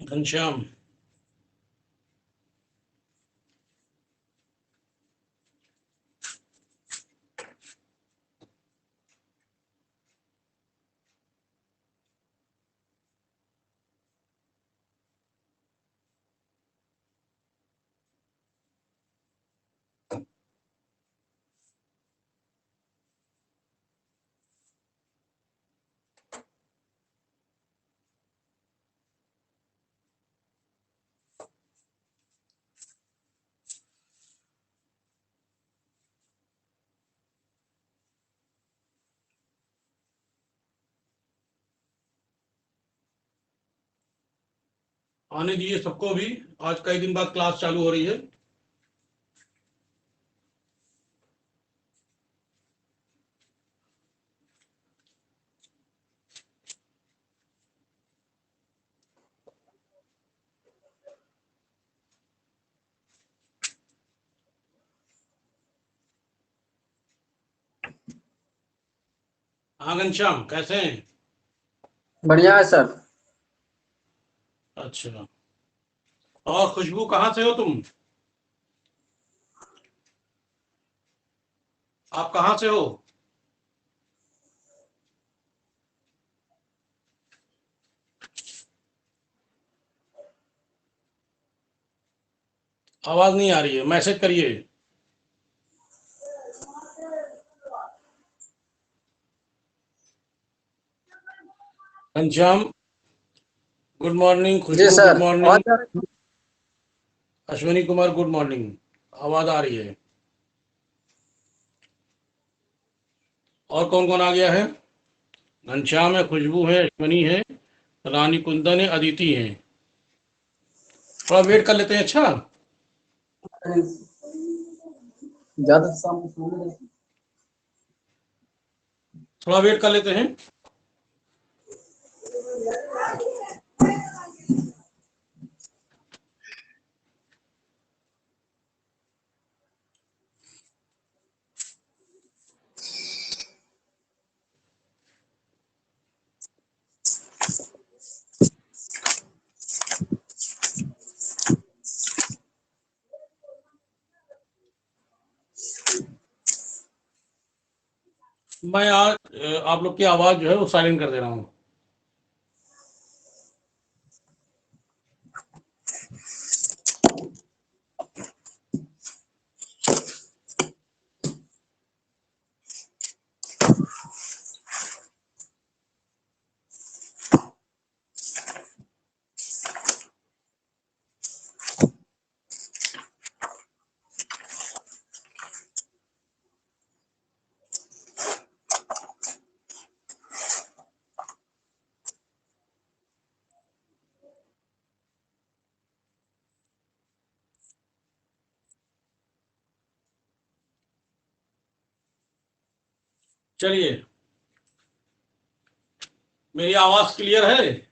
घनश्याम। आने दीजिए सबको भी। आज कई दिन बाद क्लास चालू हो रही है। हाँ घनश्याम, कैसे हैं? बढ़िया है सर। अच्छा। और खुशबू, कहाँ से हो तुम? आप कहाँ से हो? आवाज नहीं आ रही है, मैसेज करिए। घनश्याम गुड मॉर्निंग, जी खुशबू गुड सर, मॉर्निंग, और अश्विनी कुमार गुड मॉर्निंग। आवाज आ रही है। और कौन कौन आ गया है? घनश्याम है, खुशबू है, अश्विनी है, रानी कुंदन है, अदिति है। थोड़ा वेट कर लेते हैं। अच्छा, ज्यादा सामने थोड़ा वेट कर लेते हैं। मैं आज आप लोग की आवाज जो है वो साइलेंट कर दे रहा हूँ। चलिए, मेरी आवाज क्लियर है?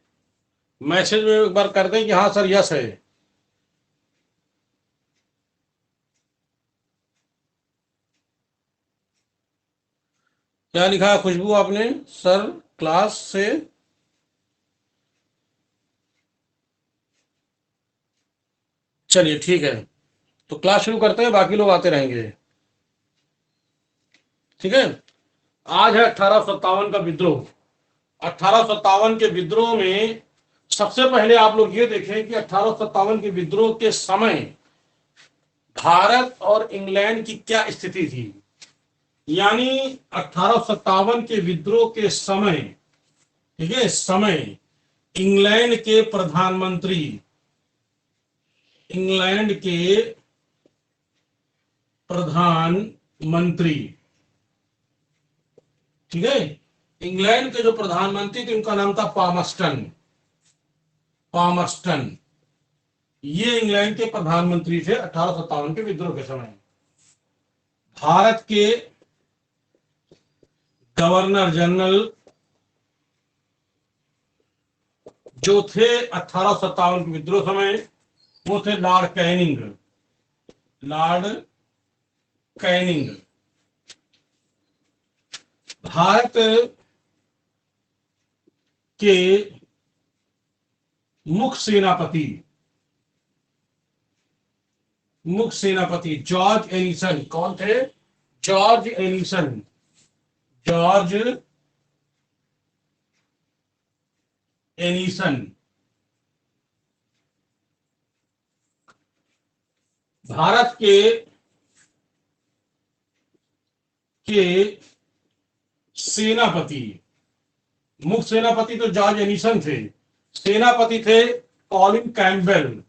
मैसेज में एक बार कर दें कि हाँ सर, यस है। क्या लिखा है खुशबू आपने? सर क्लास से। चलिए ठीक है, तो क्लास शुरू करते हैं, बाकी लोग आते रहेंगे। ठीक है। आज है 1857 का विद्रोह। 1857 के विद्रोह में सबसे पहले आप लोग ये देखें कि 1857 के विद्रोह के समय भारत और इंग्लैंड की क्या स्थिति थी। यानी 1857 के विद्रोह के समय, ठीक है, समय इंग्लैंड के प्रधानमंत्री, इंग्लैंड के प्रधानमंत्री, ठीक है, इंग्लैंड के जो प्रधानमंत्री थे उनका नाम था पामस्टन। पामस्टन, ये इंग्लैंड के प्रधानमंत्री थे 1857 के विद्रोह के समय। भारत के गवर्नर जनरल जो थे 1857 के विद्रोह समय, वो थे Lord Canning. Lord Canning. Bharat के मुख्य सेनापति जॉर्ज एनिसन। कौन थे? George Ennison. George Ennison Bharat के सेनापति। मुख्य सेनापति तो जॉर्ज एनिसन थे, सेनापति थे Colin Campbell.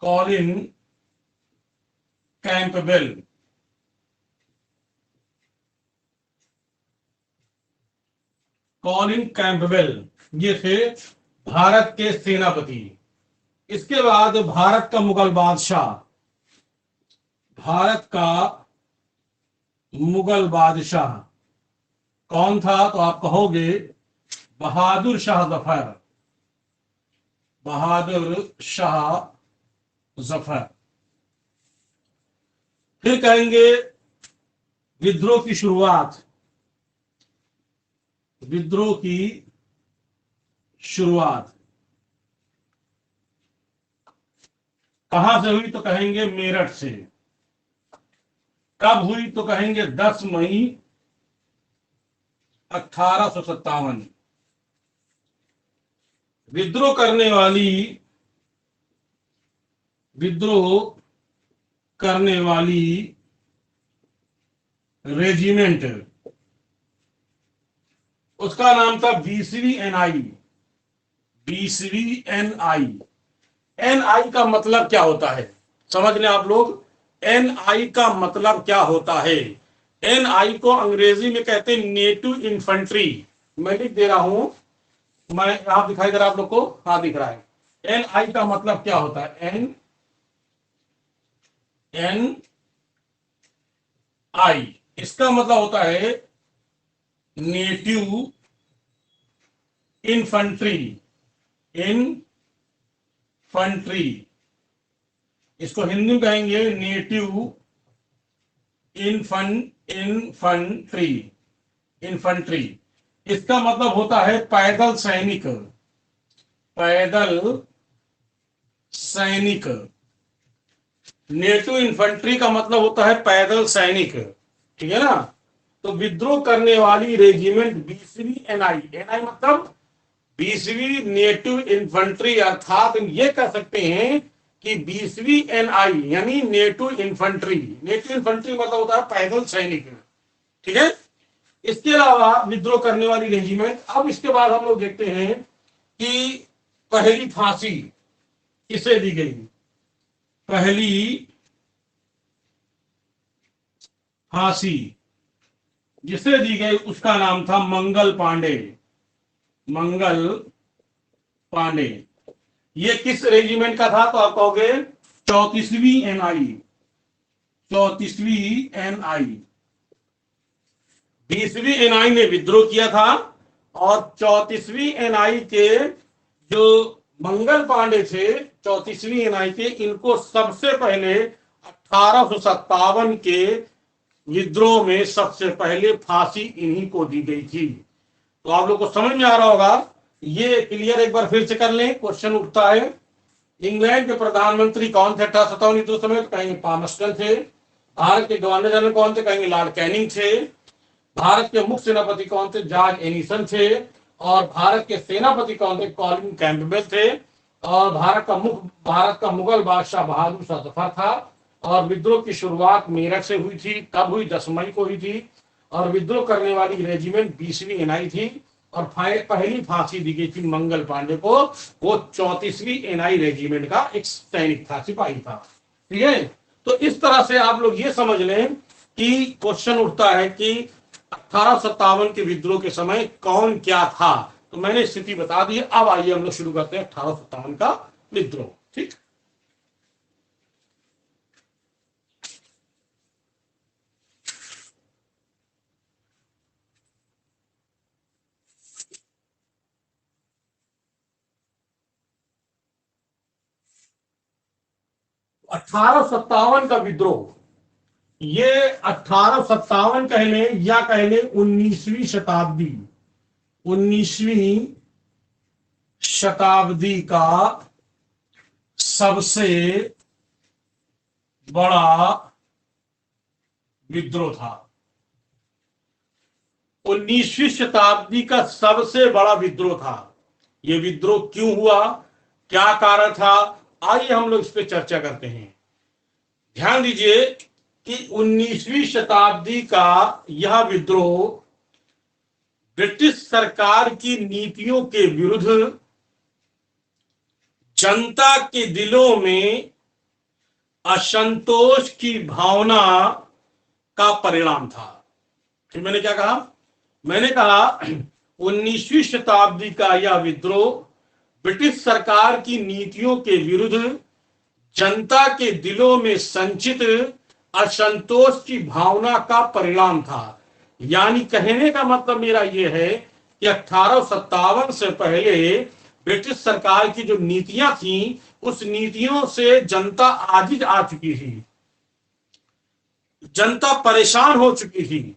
Colin Campbell. Colin Campbell ये थे भारत के सेनापति। इसके बाद भारत का मुगल बादशाह। भारत का मुगल बादशाह कौन था? तो आप कहोगे बहादुर शाह जफर। बहादुर शाह जफर। फिर कहेंगे विद्रोह की शुरुआत। विद्रोह की शुरुआत कहां से हुई? तो कहेंगे मेरठ से। कब हुई? तो कहेंगे 10 मई 1857। विद्रोह करने वाली रेजिमेंट, उसका नाम था 20वीं एनआई। 20वीं एनआई। एनआई का मतलब क्या होता है समझ लें आप लोग। एनआई का मतलब क्या होता है? एनआई को अंग्रेजी में कहते हैं नेटिव इन्फेंट्री। मैं लिख दे रहा हूं, मैं आप दिखाई दे रहा है आप लोग को? हाँ दिख रहा है। एनआई का मतलब क्या होता है? एन आई इसका मतलब होता है नेटिव इन्फेंट्री। इन्फेंट्री इसको हिंदी में कहेंगे नेटिव इन्फेंट्री। इन्फेंट्री इसका मतलब होता है पैदल सैनिक। पैदल सैनिक। नेटिव इन्फेंट्री का मतलब होता है पैदल सैनिक, ठीक है ना। तो विद्रोह करने वाली रेजिमेंट 20वीं एनआई। एनआई मतलब 20वीं नेटिव इन्फेंट्री, अर्थात ये कह सकते हैं कि 20वीं एनआई यानी नेटिव इन्फेंट्री। नेटिव इन्फेंट्री मतलब होता है पैदल सैनिक, ठीक है। इसके अलावा विद्रोह करने वाली रेजिमेंट। अब इसके बाद हम लोग देखते हैं कि पहली फांसी किसे दी गई। पहली फांसी जिसे दी गई उसका नाम था मंगल पांडे। मंगल पांडे। ये किस रेजिमेंट का था? तो आप कहोगे 34वीं एनआई। 34वीं एनआई। 20वीं एनआई ने विद्रोह किया था और 34वीं एनआई के जो मंगल पांडे थे 34वीं एनआई के, इनको सबसे पहले 1857 के विद्रोह में सबसे पहले फांसी इन्हीं को दी गई थी। तो आप लोग को समझ में आ रहा होगा। ये क्लियर एक बार फिर से कर लें, क्वेश्चन उठता है। इंग्लैंड के प्रधानमंत्री कौन थे 1857 युद्ध समय? तो कहेंगे पामस्टन थे। भारत के गवर्नर जनरल कौन थे? कहेंगे लॉर्ड कैनिंग थे। भारत के मुख्य सेनापति कौन थे? जॉर्ज एनिसन थे। और भारत के सेनापति कौन थे? कॉलिन कैम्पबेल थे। और भारत का मुगल बादशाह बहादुर शाह जफर था। और विद्रोह की शुरुआत मेरठ से हुई थी। कब हुई? 10 मई को हुई थी। और विद्रोह करने वाली रेजिमेंट 20वीं एनआई थी। और पहली फांसी दी गई थी मंगल पांडे को। वो 34वीं एनआई रेजिमेंट का एक सैनिक था, सिपाही था, ठीक है। तो इस तरह से आप लोग ये समझ लें कि क्वेश्चन उठता है कि 1857 के विद्रोह के समय कौन क्या था। तो मैंने स्थिति बता दी। अब आइए हम लोग शुरू करते हैं 1857 का विद्रोह, ठीक। 1857 का विद्रोह, ये 1857 कह लें या कह लें 19वीं शताब्दी। 19वीं शताब्दी का सबसे बड़ा विद्रोह था। 19वीं शताब्दी का सबसे बड़ा विद्रोह था। यह विद्रोह क्यों हुआ, क्या कारण था, आइए हम लोग इस पे चर्चा करते हैं। ध्यान दीजिए कि 19वीं शताब्दी का यह विद्रोह ब्रिटिश सरकार की नीतियों के विरुद्ध जनता के दिलों में असंतोष की भावना का परिणाम था। फिर मैंने क्या कहा, मैंने कहा 19वीं शताब्दी का यह विद्रोह ब्रिटिश सरकार की नीतियों के विरुद्ध जनता के दिलों में संचित असंतोष की भावना का परिणाम था। यानी कहने का मतलब मेरा यह है कि 1857 से पहले ब्रिटिश सरकार की जो नीतियां थी उस नीतियों से जनता आजिज आ चुकी थी, जनता परेशान हो चुकी थी,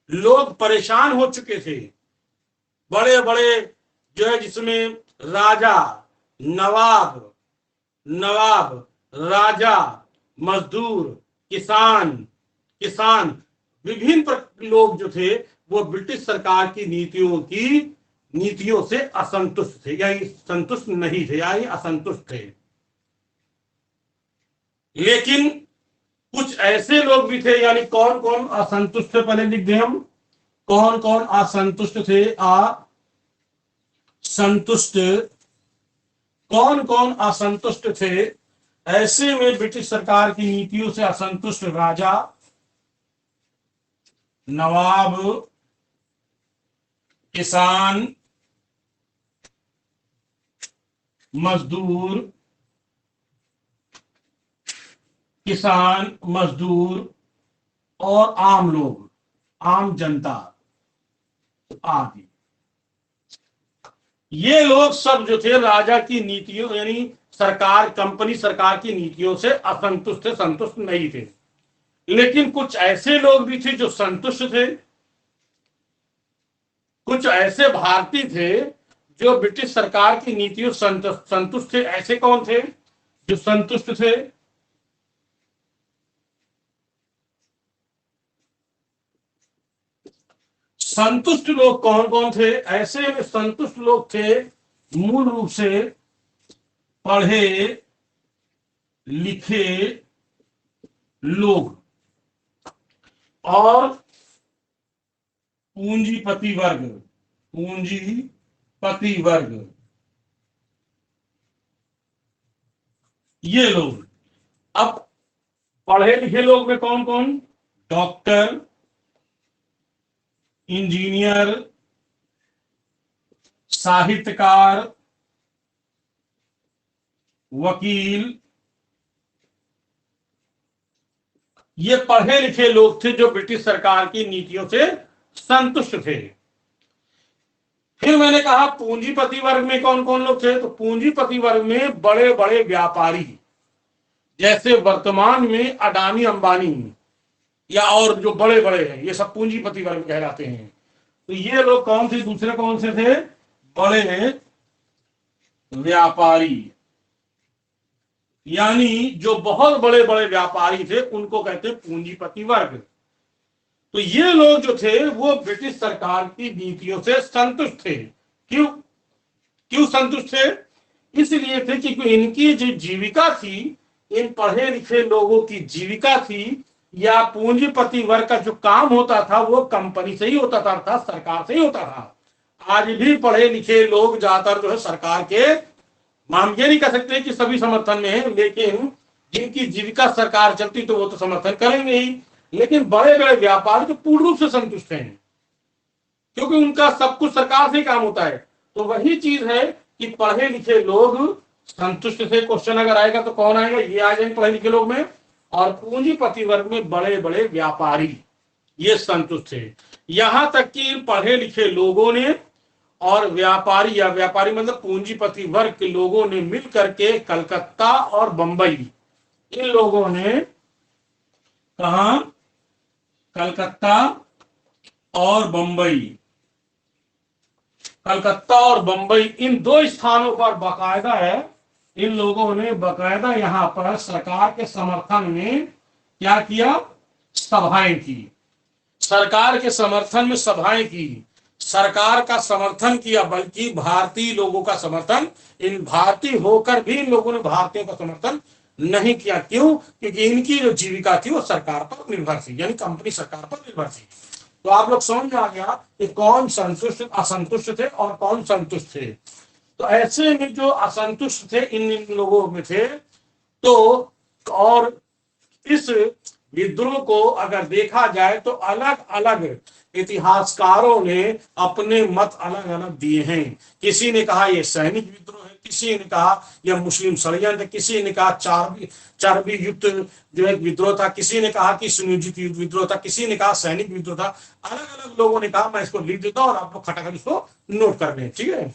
लोग परेशान हो चुके थे। बड़े बड़े जो है जिसमें राजा, नवाब, राजा, मजदूर, किसान विभिन्न लोग जो थे वो ब्रिटिश सरकार की नीतियों से असंतुष्ट थे, यानी संतुष्ट नहीं थे, यानी असंतुष्ट थे। लेकिन कुछ ऐसे लोग भी थे, यानी कौन कौन असंतुष्ट थे, पहले लिख दें हम, कौन कौन असंतुष्ट थे। संतुष्ट, कौन कौन असंतुष्ट थे। ऐसे में ब्रिटिश सरकार की नीतियों से असंतुष्ट राजा, नवाब, किसान, मजदूर, और आम लोग, आम जनता आदि। ये लोग सब जो थे राजा की नीतियों यानी कंपनी सरकार की नीतियों से असंतुष्ट थे, संतुष्ट नहीं थे। लेकिन कुछ ऐसे लोग भी थे जो संतुष्ट थे, कुछ ऐसे भारतीय थे जो ब्रिटिश सरकार की नीतियों संतुष्ट थे। ऐसे कौन थे जो संतुष्ट थे? संतुष्ट लोग कौन कौन थे? ऐसे में संतुष्ट लोग थे मूल रूप से पढ़े लिखे लोग और पूंजीपति वर्ग, ये लोग। अब पढ़े लिखे लोग में कौन कौन? डॉक्टर, इंजीनियर, साहित्यकार, वकील, ये पढ़े लिखे लोग थे जो ब्रिटिश सरकार की नीतियों से संतुष्ट थे। फिर मैंने कहा पूंजीपति वर्ग में कौन कौन लोग थे? तो पूंजीपति वर्ग में बड़े बड़े व्यापारी, जैसे वर्तमान में अडानी अंबानी या और जो बड़े बड़े हैं, ये सब पूंजीपति वर्ग कहलाते हैं। तो ये लोग कौन थे? दूसरे कौन से थे? बड़े व्यापारी, यानी जो बहुत बड़े बड़े व्यापारी थे उनको कहते पूंजीपति वर्ग। तो ये लोग जो थे वो ब्रिटिश सरकार की नीतियों से संतुष्ट थे। क्यों संतुष्ट थे? इसलिए थे कि इनकी जो जीविका थी, इन पढ़े लिखे लोगों की जीविका थी या पूंजीपति वर्ग का जो काम होता था वो कंपनी से ही होता था, अर्थात सरकार से ही होता था। आज भी पढ़े लिखे लोग ज्यादातर जो है सरकार के, हम ये नहीं कह सकते कि सभी समर्थन में है, लेकिन जिनकी जीविका सरकार चलती तो वो तो समर्थन करेंगे ही। लेकिन बड़े बड़े व्यापारी तो पूर्ण रूप से संतुष्ट हैं, क्योंकि उनका सब कुछ सरकार से ही काम होता है। तो वही चीज है कि पढ़े लिखे लोग संतुष्ट थे। क्वेश्चन अगर आएगा तो कौन आएगा? ये आ जाएंगे पढ़े लिखे लोग में। और पूंजीपति वर्ग में बड़े बड़े व्यापारी, ये संतुष्ट थे। यहां तक कि पढ़े लिखे लोगों ने और व्यापारी, या व्यापारी मतलब पूंजीपति वर्ग के लोगों ने मिल करके कलकत्ता और बंबई, इन लोगों ने कहा कलकत्ता और बंबई, कलकत्ता और बंबई, इन दो स्थानों पर बाकायदा है, इन लोगों ने बाकायदा यहां पर सरकार के समर्थन में क्या किया, सभाएं की, सरकार के समर्थन में सभाएं की, सरकार का समर्थन किया, बल्कि भारतीय लोगों का समर्थन, इन भारतीय होकर भी इन लोगों ने भारतीयों का समर्थन नहीं किया। क्यों? क्योंकि इनकी जो जीविका थी वो सरकार पर निर्भर थी, यानी कंपनी सरकार पर निर्भर थी। तो आप लोग समझ में आ गया कि कौन संतुष्ट असंतुष्ट थे और कौन संतुष्ट थे। तो ऐसे में जो असंतुष्ट थे इन लोगों में थे, तो और इस विद्रोह को अगर देखा जाए तो अलग अलग इतिहासकारों ने अपने मत अलग अलग दिए हैं। किसी ने कहा यह सैनिक विद्रोह है, किसी ने कहा यह मुस्लिम षड्यंत्र, किसी ने कहा चर्बी युद्ध जो एक विद्रोह था, किसी ने कहा कि सुनियोजित युद्ध विद्रोह था, किसी ने कहा सैनिक विद्रोह था। अलग अलग लोगों ने कहा, मैं इसको लिख देता हूं और आप लोग खटाखट इसको नोट कर लें, ठीक है।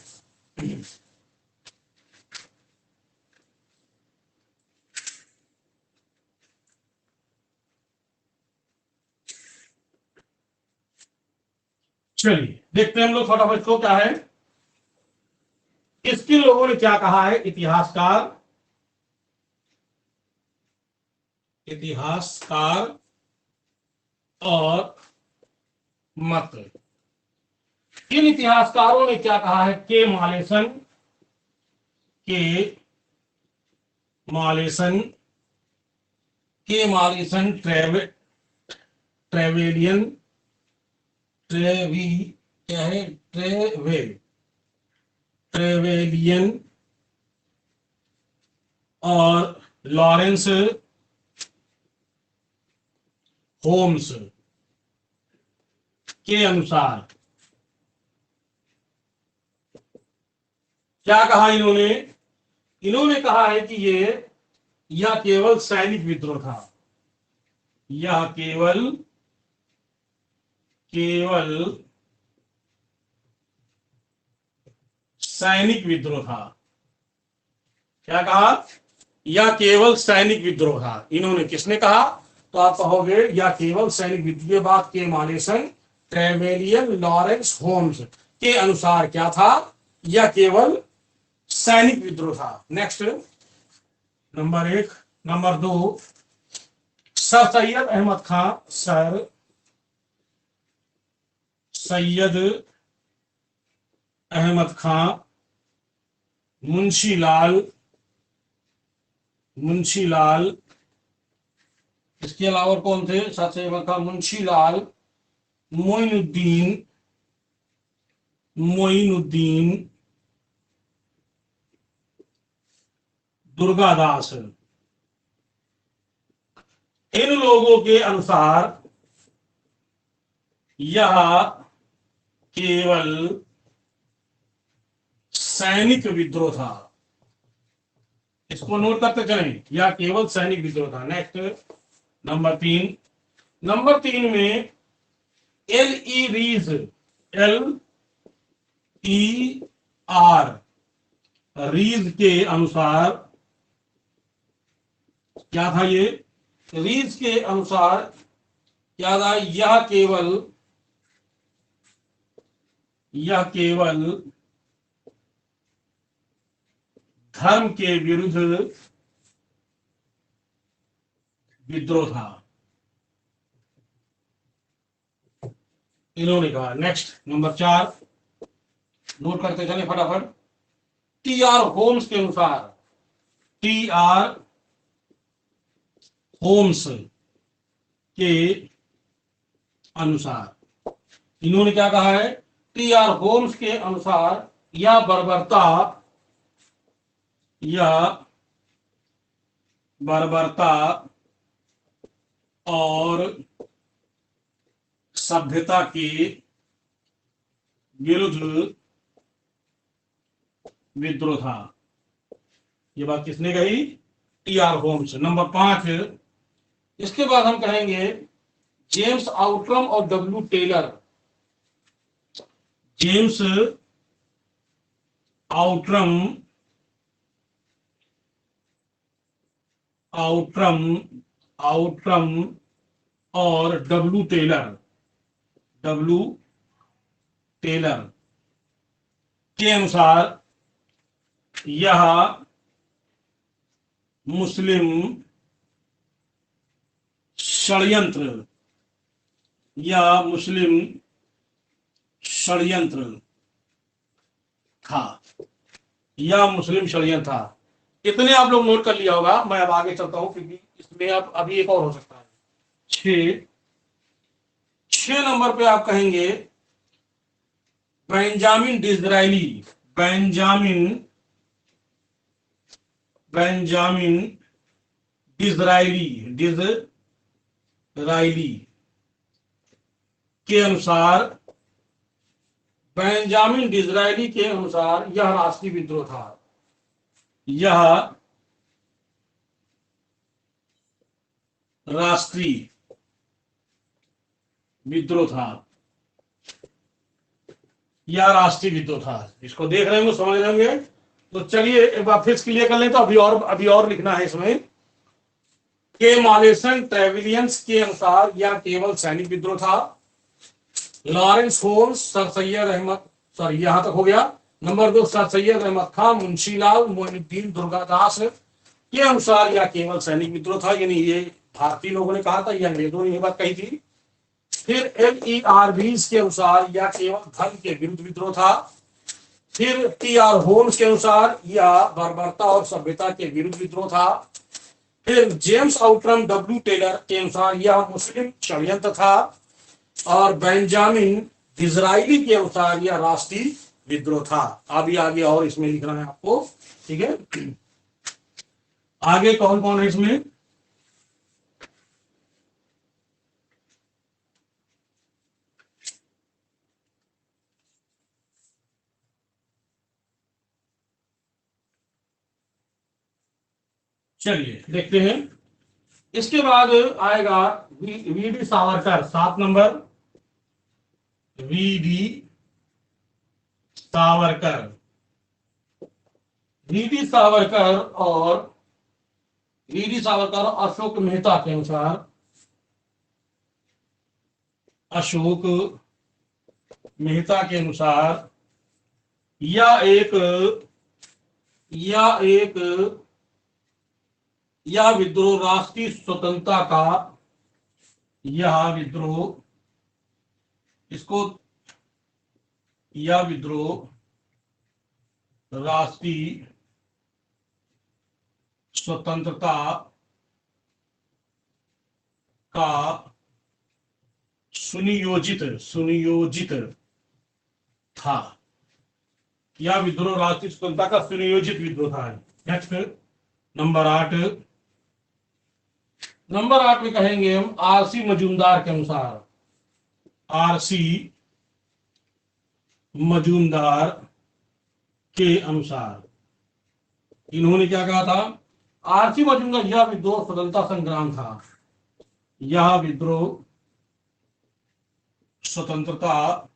चलिए देखते हैं हम लोग फटाफट को क्या है, इसके लोगों ने क्या कहा है, इतिहासकार और मत। इन इतिहासकारों ने क्या कहा है, के मालेसन ट्रेवेलियन ट्रेवी क्या है, ट्रेवेलियन और लॉरेंस होम्स के अनुसार क्या कहा इन्होंने, इन्होंने कहा है कि यह केवल सैनिक विद्रोह था, यह केवल सैनिक विद्रोह था। क्या कहा, यह केवल सैनिक विद्रोह था। इन्होंने, किसने कहा, तो आप कहोगे यह केवल सैनिक विद्रोह। बात के मालेसन ट्रेवेलियन लॉरेंस होम्स के अनुसार क्या था, यह केवल सैनिक विद्रोह था। Next number 1। Number 2, sir Syed Ahmad Khan, sir Syed Ahmad Khan, Munshilal, इसके अलावा कौन थे, सर सैयद अहमद खां, मुंशीलाल, मोइनुद्दीन दुर्गादास, इन लोगों के अनुसार यह केवल सैनिक विद्रोह था। इसको नोट करते चलें, यह केवल सैनिक विद्रोह था। Next number 3। नंबर 3 में LER रीज के अनुसार क्या था, ये रीज के अनुसार क्या था, यह केवल धर्म के विरुद्ध विद्रोह था, इन्होंने कहा। नेक्स्ट नंबर 4 नोट करते चले फटाफट। TR होम्स के अनुसार, TR होम्स के अनुसार इन्होंने क्या कहा है, TR होम्स के अनुसार यह बर्बरता और सभ्यता के विरुद्ध विद्रोह था। ये बात किसने कही, TR होम्स। नंबर 5, इसके बाद हम कहेंगे जेम्स आउट्रम और W टेलर। जेम्स आउट्रम और W टेलर के अनुसार यह मुस्लिम षड्यंत्र या मुस्लिम षड्यंत्र था, या मुस्लिम षड्यंत्र था। इतने आप लोग नोट कर लिया होगा। मैं अब आगे चलता हूं क्योंकि इसमें अब अभी एक और हो सकता है। 6 नंबर पे आप कहेंगे Benjamin Disraeli. Benjamin Benjamin Disraeli Disraeli के अनुसार, बेंजामिन डिज़रायली के अनुसार यह राष्ट्रीय विद्रोह था। यह राष्ट्रीय विद्रोह था। यह राष्ट्रीय विद्रोह था। इसको देख रहे होंगे, समझ रहे होंगे। तो चलिए एक बार फिर क्लियर कर लें। तो अभी और लिखना है इसमें के मालेसन ट्रेविलियंस के अनुसार यह केवल सैनिक विद्रोह था। Lawrence Holmes, sir Syed Ahmad, sorry यहां तक हो गया। नंबर 2 सर सैयद अहमद खान, मुंशीलाल मोइनुद्दीन दुर्गादास के अनुसार यह केवल सैनिक विद्रोह था। यानी ये भारतीय लोगों ने कहा था, यह अंग्रेजों ने यह बात कही थी। फिर LERBs के अनुसार यह केवल धर्म के विरुद्ध विद्रोह था। फिर TR होम्स के अनुसार यह बर्बरता और सभ्यता के विरुद्ध विद्रोह था। फिर जेम्स आउट्रम W टेलर के अनुसार यह मुस्लिम षड्यंत्र था। और बेंजामिन डिज़रायली के अनुसार यह राष्ट्रीय विद्रोह था। अभी आगे और इसमें लिखना है आपको, ठीक है। आगे कौन कौन है इसमें? चलिए देखते हैं। इसके बाद आएगा VD Savarkar, 7 number. VD Savarkar, VD Savarkar और अशोक मेहता के अनुसार, अशोक मेहता के अनुसार यह विद्रोह राष्ट्रीय स्वतंत्रता का, यह विद्रोह राष्ट्रीय स्वतंत्रता का सुनियोजित था। यह विद्रोह राष्ट्रीय स्वतंत्रता का सुनियोजित विद्रोह था। नेक्स्ट नंबर 8 में कहेंगे हम RC मजूमदार के अनुसार। RC मजूमदार के अनुसार इन्होंने क्या कहा था? RC मजूमदार, यह विद्रोह स्वतंत्रता संग्राम था। यह विद्रोह स्वतंत्रता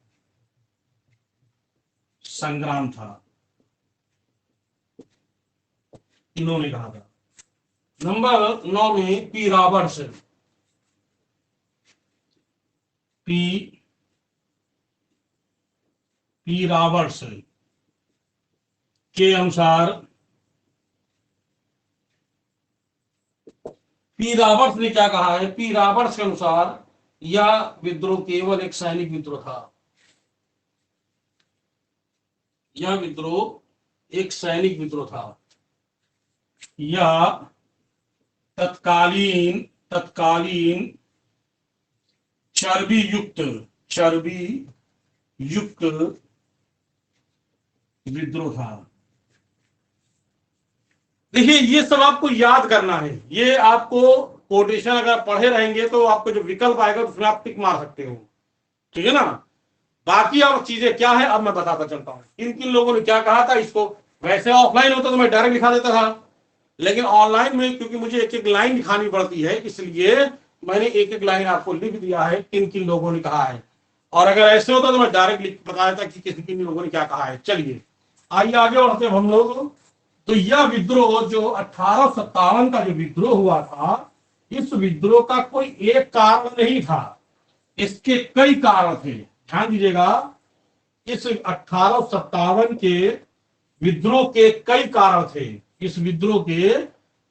संग्राम था, इन्होंने कहा था। नंबर 9 में P रॉबर्ट्स, P रॉबर्ट्स के अनुसार, P रॉबर्ट्स ने क्या कहा है? P रॉबर्ट्स के अनुसार यह विद्रोह केवल एक सैनिक विद्रोह था। यह विद्रोह एक सैनिक विद्रोह था। यह तत्कालीन चर्बी युक्त विद्रोह था। देखिए ये सब आपको याद करना है। ये आपको कोटेशन अगर पढ़े रहेंगे तो आपको जो विकल्प आएगा उसमें आप टिक मार सकते हो, ठीक है ना। बाकी और चीजें क्या है अब मैं बताता चलता हूं। किन किन लोगों ने क्या कहा था इसको। वैसे ऑफलाइन होता तो मैं डायरेक्ट लिखा देता था, लेकिन ऑनलाइन में क्योंकि मुझे एक एक लाइन लिखानी पड़ती है, इसलिए मैंने एक एक लाइन आपको लिख दिया है किन किन लोगों ने कहा है। और अगर ऐसे होता तो मैं डायरेक्ट बता देता कि किन किन लोगों ने क्या कहा है। चलिए आइए आगे बढ़ते हैं हम लोग। तो यह विद्रोह जो 1857 का जो विद्रोह हुआ था, इस विद्रोह का कोई एक कारण नहीं था, इसके कई कारण थे। ध्यान दीजिएगा, इस 1857 के विद्रोह के कई कारण थे। इस विद्रोह के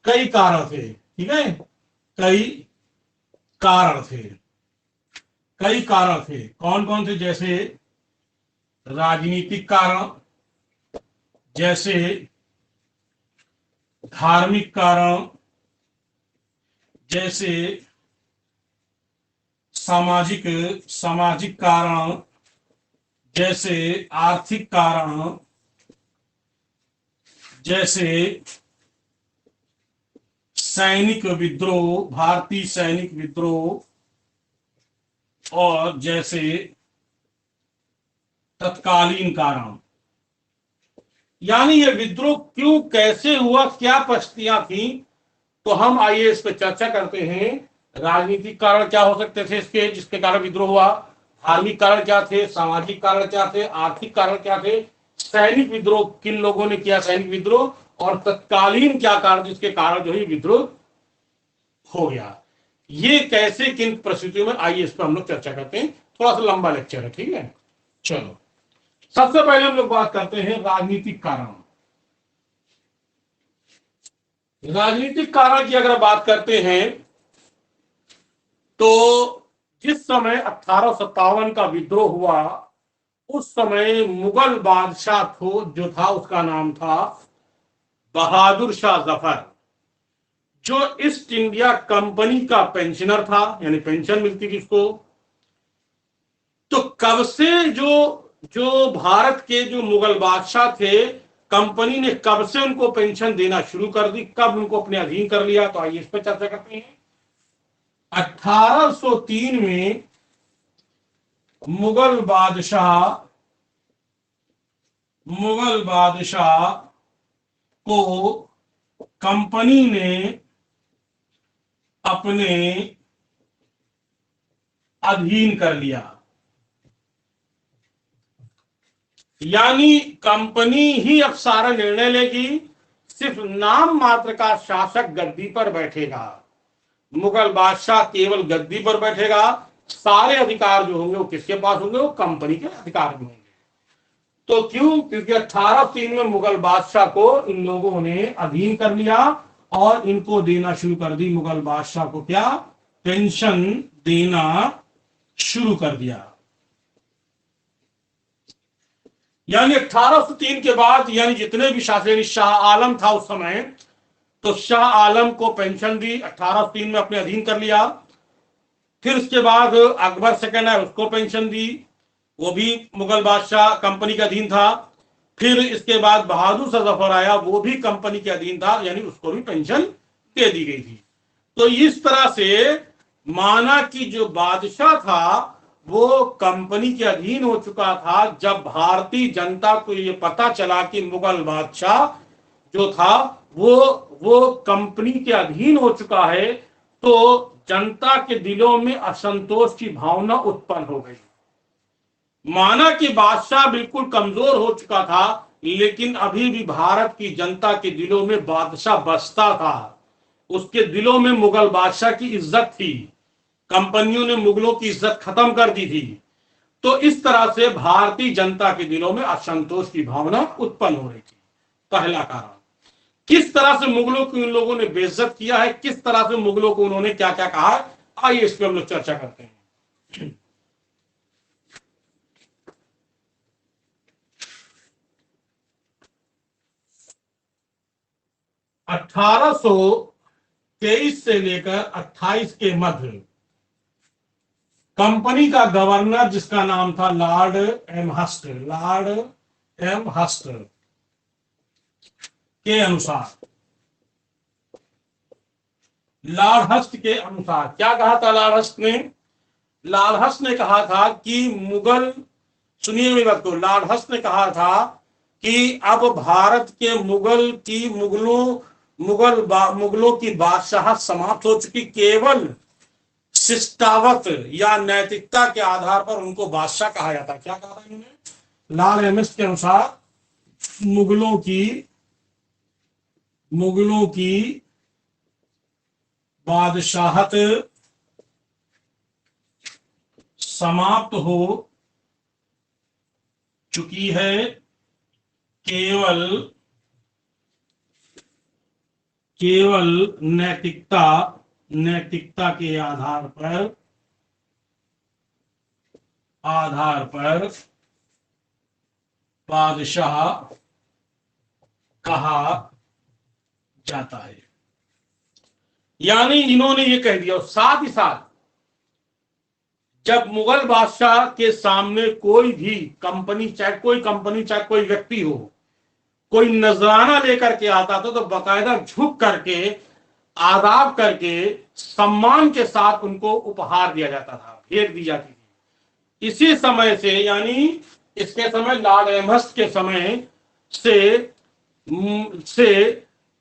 कई कारण थे, ठीक है, कई कारण थे। कई कारण थे, कौन कौन थे? जैसे राजनीतिक कारण, जैसे धार्मिक कारण, जैसे सामाजिक सामाजिक कारण, जैसे आर्थिक कारण, जैसे सैनिक विद्रोह, भारतीय सैनिक विद्रोह, और जैसे तत्कालीन कारण। यानी ये विद्रोह क्यों, कैसे हुआ, क्या परिस्थितियां थी, तो हम आइए इस पर चर्चा करते हैं। राजनीतिक कारण क्या हो सकते थे इसके, जिसके कारण विद्रोह हुआ? धार्मिक कारण क्या थे? सामाजिक कारण क्या थे? आर्थिक कारण क्या थे? सैनिक विद्रोह किन लोगों ने किया सैनिक विद्रोह? और तत्कालीन क्या कारण जिसके कारण जो है विद्रोह हो गया? ये कैसे, किन परिस्थितियों में, आइए इस पर हम लोग चर्चा करते हैं। थोड़ा सा लंबा लेक्चर है, ठीक है। चलो, सबसे पहले हम लोग बात करते हैं राजनीतिक कारण। राजनीतिक कारण की अगर बात करते हैं तो जिस समय 1857 का विद्रोह हुआ, उस समय मुगल बादशाह जो था, उसका नाम था बहादुर शाह जफर, जो ईस्ट इंडिया कंपनी का पेंशनर था, यानी पेंशन मिलती थी उसको। तो कब से जो जो भारत के जो मुगल बादशाह थे, कंपनी ने कब से उनको पेंशन देना शुरू कर दी, कब उनको अपने अधीन कर लिया, तो आइए इस पर चर्चा करते हैं। 1803 में मुगल बादशाह को कंपनी ने अपने अधीन कर लिया। यानी कंपनी ही अब सारा निर्णय लेगी, सिर्फ नाम मात्र का शासक गद्दी पर बैठेगा। मुगल बादशाह केवल गद्दी पर बैठेगा, सारे अधिकार जो होंगे वो किसके पास होंगे? वो कंपनी के अधिकार में होंगे। तो क्यों? क्योंकि 1803 में मुगल बादशाह को इन लोगों ने अधीन कर लिया और इनको देना शुरू कर दी। मुगल बादशाह को क्या? पेंशन देना शुरू कर दिया। यानी 1803 के बाद, यानी जितने भी शासक, शाह आलम था उस समय, तो शाह आलम को पेंशन दी, 1803 में अपने अधीन कर लिया। फिर उसके बाद अकबर सेकंड है, उसको पेंशन दी, वो भी मुगल बादशाह कंपनी के अधीन था। फिर इसके बाद बहादुर शाह जफर आया, वो भी कंपनी के अधीन था, यानी उसको भी पेंशन दे दी गई थी। तो इस तरह से माना कि जो बादशाह था वो कंपनी के अधीन हो चुका था। जब भारतीय जनता को ये पता चला कि मुगल बादशाह जो था वो कंपनी के अधीन हो चुका है, तो जनता के दिलों में असंतोष की भावना उत्पन्न हो गई। माना कि बादशाह बिल्कुल कमजोर हो चुका था, लेकिन अभी भी भारत की जनता के दिलों में बादशाह बसता था। उसके दिलों में मुगल बादशाह की इज्जत थी। कंपनियों ने मुगलों की इज्जत खत्म कर दी थी। तो इस तरह से भारतीय जनता के दिलों में असंतोष की भावना उत्पन्न हो रही थी। पहला कारण। किस तरह से मुगलों को इन लोगों ने बेइज्जत किया है, किस तरह से मुगलों को उन्होंने क्या क्या कहा है, आइए इस पर हम लोग चर्चा करते हैं। 1823 से लेकर 28 के मध्य कंपनी का गवर्नर, जिसका नाम था लॉर्ड एमहर्स्ट, के अनुसार, लॉर्ड हस्ट के अनुसार क्या कहा था लॉर्ड हस्ट ने? लॉर्ड हस्ट ने कहा था कि मुगल, सुनिए मेरी बात को, लॉर्ड हस्ट ने कहा था कि अब भारत के मुगलों की बादशाह समाप्त हो चुकी, केवल शिष्टावत या नैतिकता के आधार पर उनको बादशाह कहा जाता। क्या कहा था इन्होंने? लॉर्ड एमहर्स्ट के अनुसार मुगलों की बादशाहत समाप्त हो चुकी है केवल केवल नैतिकता के आधार पर बादशाह कहा जाता है। यानी इन्होंने ये कह दिया। और साथ ही साथ जब मुगल बादशाह के सामने कोई भी कंपनी, चाहे कोई व्यक्ति हो, कोई नजराना लेकर के आता था तो बकायदा झुक करके, आदाब करके, सम्मान के साथ उनको उपहार दिया जाता था, भेंट दी जाती थी। इसी समय से, यानी इसके समय लॉर्ड एमहर्स्ट के समय से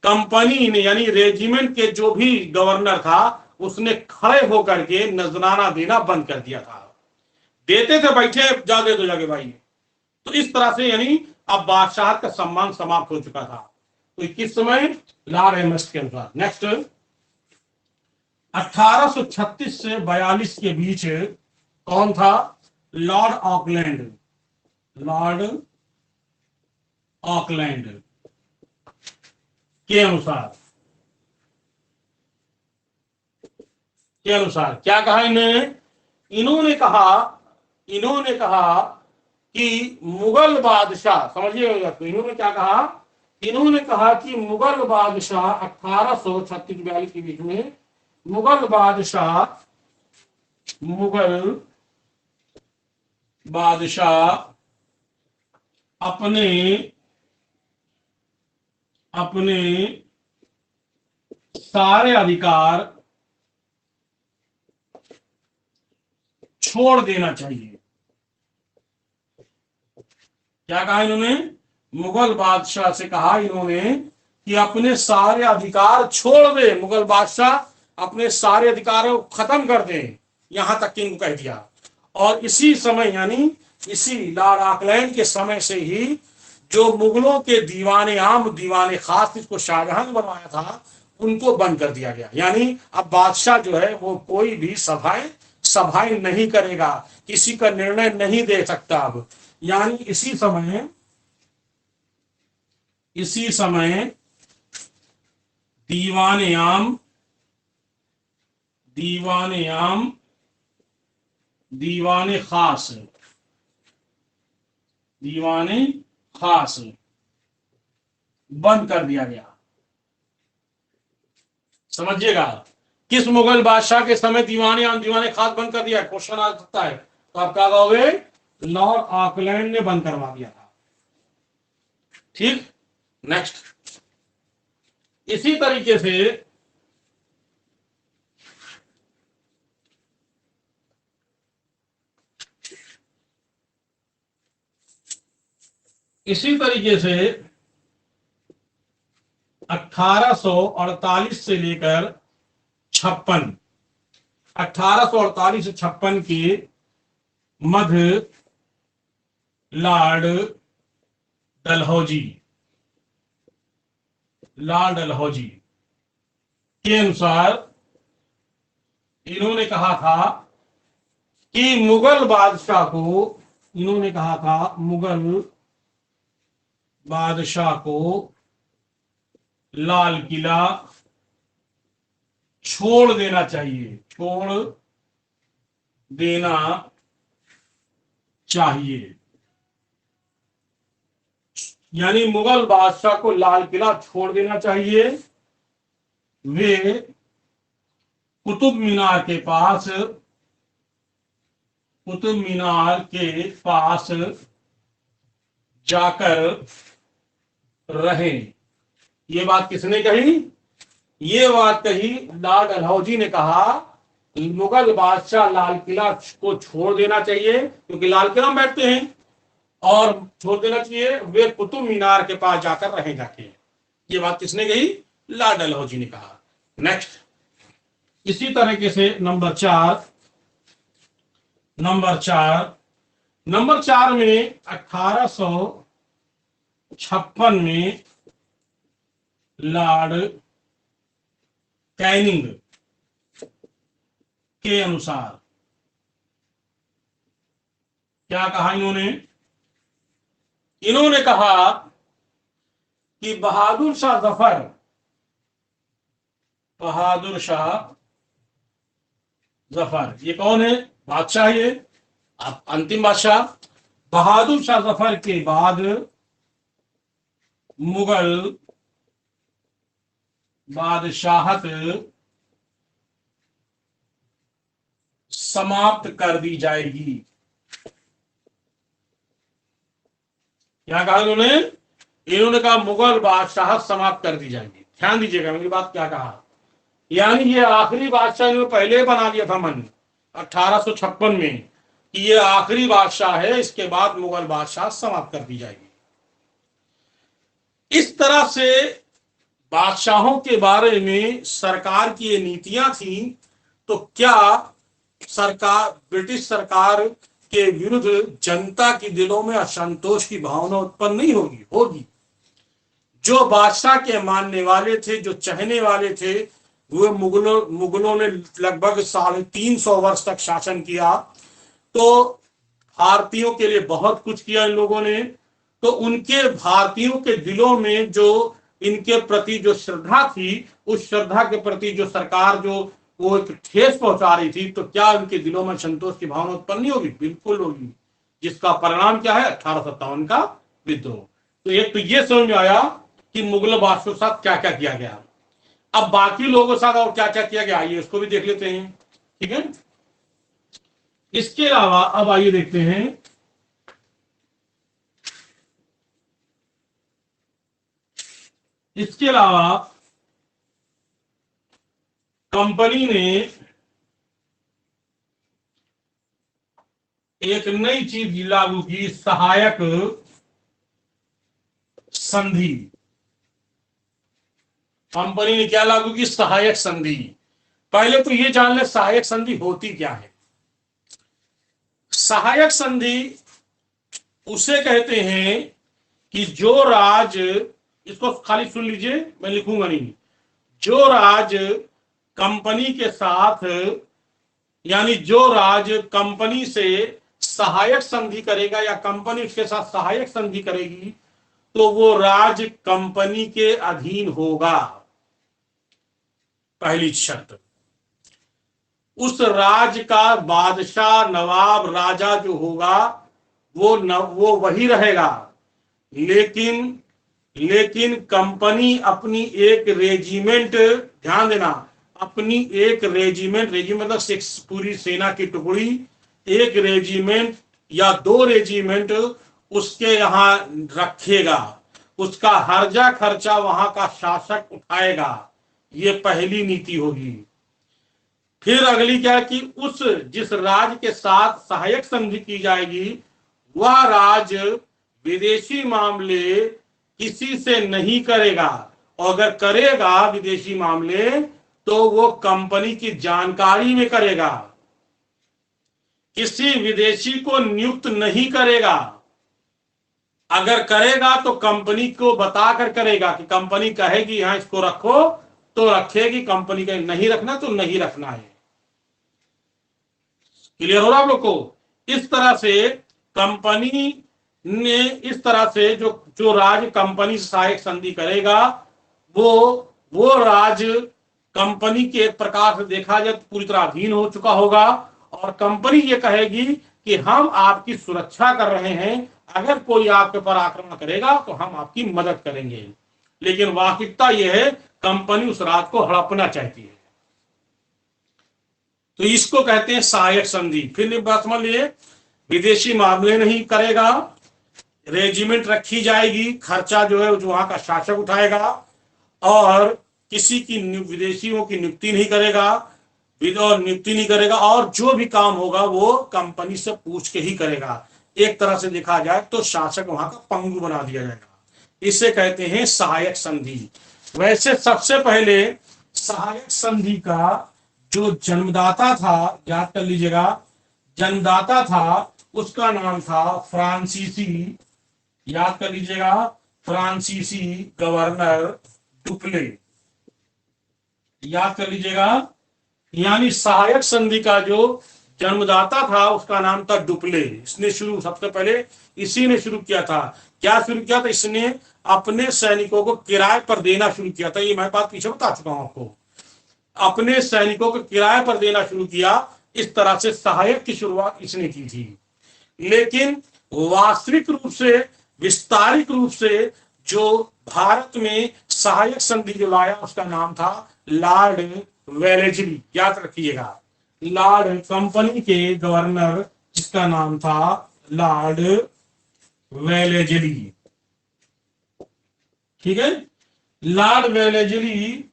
कंपनी ने, यानी रेजिमेंट के जो भी गवर्नर था, उसने खड़े होकर के नजराना देना बंद कर दिया था। देते थे बैठे, जा दे दो जाके भाई। तो इस तरह से यानी अब बादशाह का सम्मान समाप्त हो चुका था। तो किस समय? लॉर्ड एमहर्स्ट के अनुसार। नेक्स्ट, 1836 से 42 के बीच कौन था? लॉर्ड ऑकलैंड के अनुसार क्या कहा इन्होंने कहा कि मुगल बादशाह, समझिएगा, तो इन्होंने क्या कहा? इन्होंने कहा कि मुगल बादशाह 1836-42 के बीच में मुगल बादशाह अपने सारे अधिकार छोड़ देना चाहिए। क्या कहा इन्होंने? मुगल बादशाह से कहा इन्होंने कि अपने सारे अधिकार छोड़ दे। मुगल बादशाह अपने सारे अधिकारों को खत्म कर दे, यहां तक कि इनको कह दिया। और इसी समय, यानी इसी लॉर्ड ऑकलैंड के समय से ही जो मुगलों के दीवाने आम, दीवाने खास, जिसको शाहजहां ने बनवाया था, उनको बंद कर दिया गया। यानी अब बादशाह जो है वो कोई भी सभाएं नहीं करेगा, किसी का निर्णय नहीं दे सकता अब। यानी इसी समय दीवाने आम, दीवाने खास बंद कर दिया गया। समझिएगा, किस मुगल बादशाह के समय दीवाने आम, दीवाने खास बंद कर दिया? क्वेश्चन आ सकता है, तो आप क्या कहोगे? लॉर्ड ऑकलैंड ने बंद करवा दिया था। ठीक, नेक्स्ट, इसी तरीके से इसी तरीके से 1848 से लेकर 56, 1848 से 56 के मध्य लॉर्ड डलहौजी के अनुसार इन्होंने कहा था कि मुगल बादशाह को लाल किला छोड़ देना चाहिए। यानी मुगल बादशाह को लाल किला छोड़ देना चाहिए। वे कुतुब मीनार के पास जाकर रहें। ये बात किसने कही? ये बात कही लॉर्ड डलहौजी ने कहा, मुगल बादशाह लाल किला को छोड़ देना चाहिए, क्योंकि लाल किला में बैठते हैं, और छोड़ देना चाहिए, वे कुतुब मीनार के पास जाकर रहे जाके। ये बात किसने कही? लॉर्ड डलहौजी ने कहा। नेक्स्ट, इसी तरीके से नंबर चार में 1856 में लॉर्ड कैनिंग के अनुसार क्या कहा इन्होंने? इन्होंने कहा कि बहादुर शाह जफर, बहादुर शाह जफर ये कौन है? बादशाह, ये अंतिम बादशाह। बहादुर शाह जफर के बाद मुगल बादशाहत समाप्त कर दी जाएगी। क्या कहा इन्होंने? इन्होंने कहा मुगल बादशाहत समाप्त कर दी जाएगी। ध्यान दीजिएगा मेरी बात, क्या कहा। यानी ये आखिरी बादशाह इन्होंने पहले बना दिया था मन 1856 में कि ये आखिरी बादशाह है, इसके बाद मुगल बादशाह समाप्त कर दी जाएगी। इस तरह से बादशाहों के बारे में सरकार की ये नीतियां थी। तो क्या सरकार, ब्रिटिश सरकार के विरुद्ध जनता के दिलों में असंतोष की भावना उत्पन्न नहीं होगी? होगी। जो बादशाह के मानने वाले थे, जो चाहने वाले थे, वो मुगलों ने लगभग 350 वर्ष तक शासन किया। तो भारतीयों के लिए बहुत कुछ किया इन लोगों ने। तो उनके भारतीयों के दिलों में जो इनके प्रति जो श्रद्धा थी, उस श्रद्धा के प्रति जो सरकार जो वो एक ठेस पहुंचा रही थी, तो क्या उनके दिलों में संतोष की भावना उत्पन्न नहीं होगी? बिल्कुल होगी। जिसका परिणाम क्या है? 1857 का विद्रोह। तो एक तो ये समझ में आया कि मुगल बादशाह के साथ क्या क्या किया गया। अब बाकी लोगों के साथ और क्या क्या किया गया, आइए इसको भी देख लेते हैं। ठीक है, इसके अलावा अब आइए देखते हैं इसके अलावा कंपनी ने एक नई चीज लागू की, सहायक संधि। कंपनी ने क्या लागू की? सहायक संधि। पहले तो ये जान ले सहायक संधि होती क्या है। सहायक संधि उसे कहते हैं कि जो राज, इसको खाली सुन लीजिए, मैं लिखूंगा नहीं। जो राज कंपनी के साथ, यानी जो राज कंपनी से सहायक संधि करेगा या कंपनी उसके साथ सहायक संधि करेगी, तो वो राज कंपनी के अधीन होगा। पहली शर्त। उस राज का बादशाह, नवाब, राजा जो होगा वो वही रहेगा। लेकिन कंपनी अपनी एक रेजिमेंट, ध्यान देना, अपनी एक रेजिमेंट मतलब पूरी सेना की टुकड़ी, एक रेजिमेंट या 2 रेजिमेंट उसके यहां रखेगा। उसका हर्जा खर्चा वहां का शासक उठाएगा। ये पहली नीति होगी। फिर अगली क्या कि उस जिस राज के साथ सहायक संधि की जाएगी, वह राज विदेशी मामले किसी से नहीं करेगा, और अगर करेगा विदेशी मामले तो वो कंपनी की जानकारी में करेगा। किसी विदेशी को नियुक्त नहीं करेगा। अगर करेगा तो कंपनी को बताकर करेगा कि कंपनी कहेगी यहां इसको रखो तो रखेगी, कंपनी का नहीं रखना तो नहीं रखना है। क्लियर हो रहा आप लोग को? इस तरह से कंपनी ने, इस तरह से जो राज कंपनी से सहायक संधि करेगा, वो राज कंपनी के एक प्रकार से देखा जाए तो पूरी तरह अधीन हो चुका होगा। और कंपनी ये कहेगी कि हम आपकी सुरक्षा कर रहे हैं, अगर कोई आपके पर आक्रमण करेगा तो हम आपकी मदद करेंगे। लेकिन वास्तविकता यह है कंपनी उस राज को हड़पना चाहती है। तो इसको कहते हैं सहायक संधि। फिर बात समझ लिए, विदेशी मामले नहीं करेगा, रेजिमेंट रखी जाएगी, खर्चा जो है जो वहां का शासक उठाएगा, और किसी की विदेशियों की नियुक्ति नहीं करेगा, नियुक्ति नहीं करेगा, और जो भी काम होगा वो कंपनी से पूछ के ही करेगा। एक तरह से देखा जाए तो शासक वहां का पंगु बना दिया जाएगा। इसे कहते हैं सहायक संधि। वैसे सबसे पहले सहायक संधि का जो जन्मदाता था, याद कर लीजिएगा, जन्मदाता था उसका नाम था फ्रांसीसी, याद कर लीजिएगा, फ्रांसीसी गवर्नर डुप्ले, याद कर लीजिएगा। यानी सहायक संधि का जो जन्मदाता था उसका नाम था डुप्ले। इसने सबसे पहले इसी ने शुरू किया था क्या शुरू किया था इसने? अपने सैनिकों को किराए पर देना शुरू किया था। ये मैं बात पीछे बता चुका हूं आपको। अपने सैनिकों को किराए पर देना शुरू किया। इस तरह से सहायक की शुरुआत इसने की थी। लेकिन वास्तविक रूप से, विस्तारित रूप से जो भारत में सहायक संधि जो लाया उसका नाम था लॉर्ड वेलेजली। याद रखिएगा, लॉर्ड, कंपनी के गवर्नर जिसका नाम था लॉर्ड वेलेजली। ठीक है, लॉर्ड वेलेजली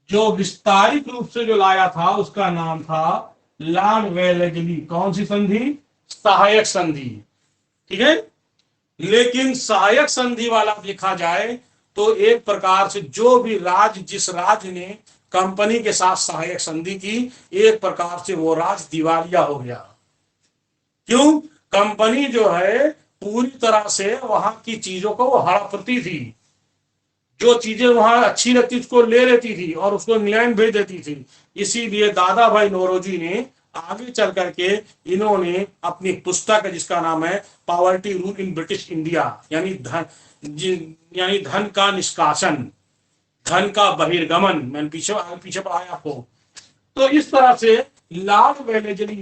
जो विस्तारित रूप से जो लाया था उसका नाम था लॉर्ड वेलेजली। कौन सी संधि? सहायक संधि। ठीक है, लेकिन सहायक संधि वाला देखा जाए तो एक प्रकार से जो भी राज्य, जिस राज्य ने कंपनी के साथ सहायक संधि की, एक प्रकार से वो राज्य दिवालिया हो गया। क्यों? कंपनी जो है पूरी तरह से वहां की चीजों को वो हड़पती थी। जो चीजें वहां अच्छी लगती उसको ले लेती थी और उसको इंग्लैंड भेज देती थी। इसीलिए दादा भाई नौरोजी ने आगे चल करके इन्होंने अपनी पुस्तक जिसका नाम है poverty rule in British India, यानी धन का निष्कासन, धन का बहिर्गमन, मैंने पीछे पीछे पढ़ाया आपको। तो इस तरह से लॉर्ड वेलेजली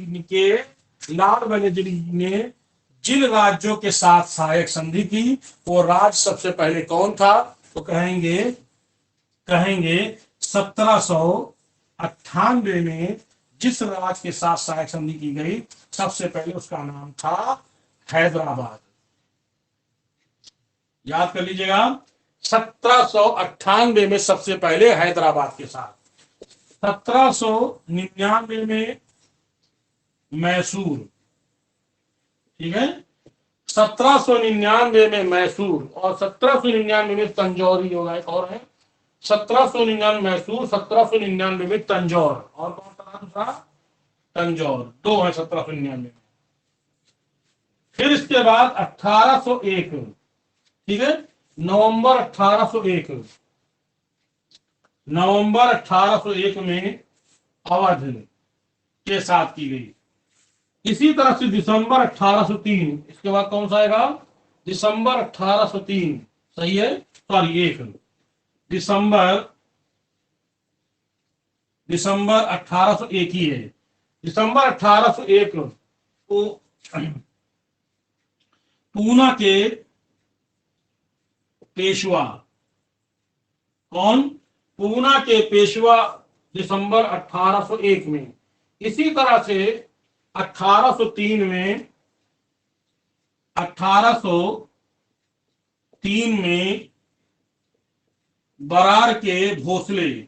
ने जिन राज्यों के साथ सहायक संधि की, वो राज्य सबसे पहले कौन था? तो कहेंगे कहेंगे 1798 में जिस राज्य के साथ सहायक संधि की गई, सबसे पहले उसका नाम था हैदराबाद। याद कर लीजिएगा, 1798 में सबसे पहले हैदराबाद के साथ, 1799 में मैसूर। ठीक है, 1799 में मैसूर और 1799 में तंजौर होगा। एक और है 1799 मैसूर, 1799 में तंजौर। और कौन सा दूसरा? तंजौर। दो है 1799 में। फिर इसके बाद 1801, ठीक है, नवंबर 1801, नवंबर 1801 में अवध के साथ की गई। इसी तरह से दिसंबर 1803, इसके बाद कौन सा आएगा? दिसंबर 1803, सही है, सॉरी एक दिसंबर, दिसंबर 1801 ही है। दिसंबर 1801 को पूना के पेशवा, कौन? पूना के पेशवा दिसंबर 1801 में। इसी तरह से 1803 में 1803 में बरार के भोसले,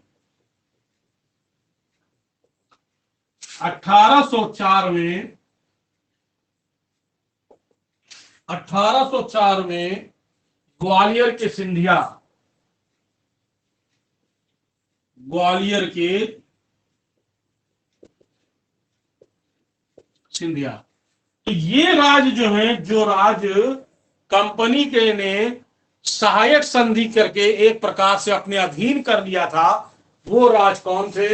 1804 में 1804 में ग्वालियर के सिंधिया, ग्वालियर के सिंधिया। तो ये राज्य जो है, जो राज्य कंपनी के ने सहायक संधि करके एक प्रकार से अपने अधीन कर लिया था, वो राज्य कौन थे?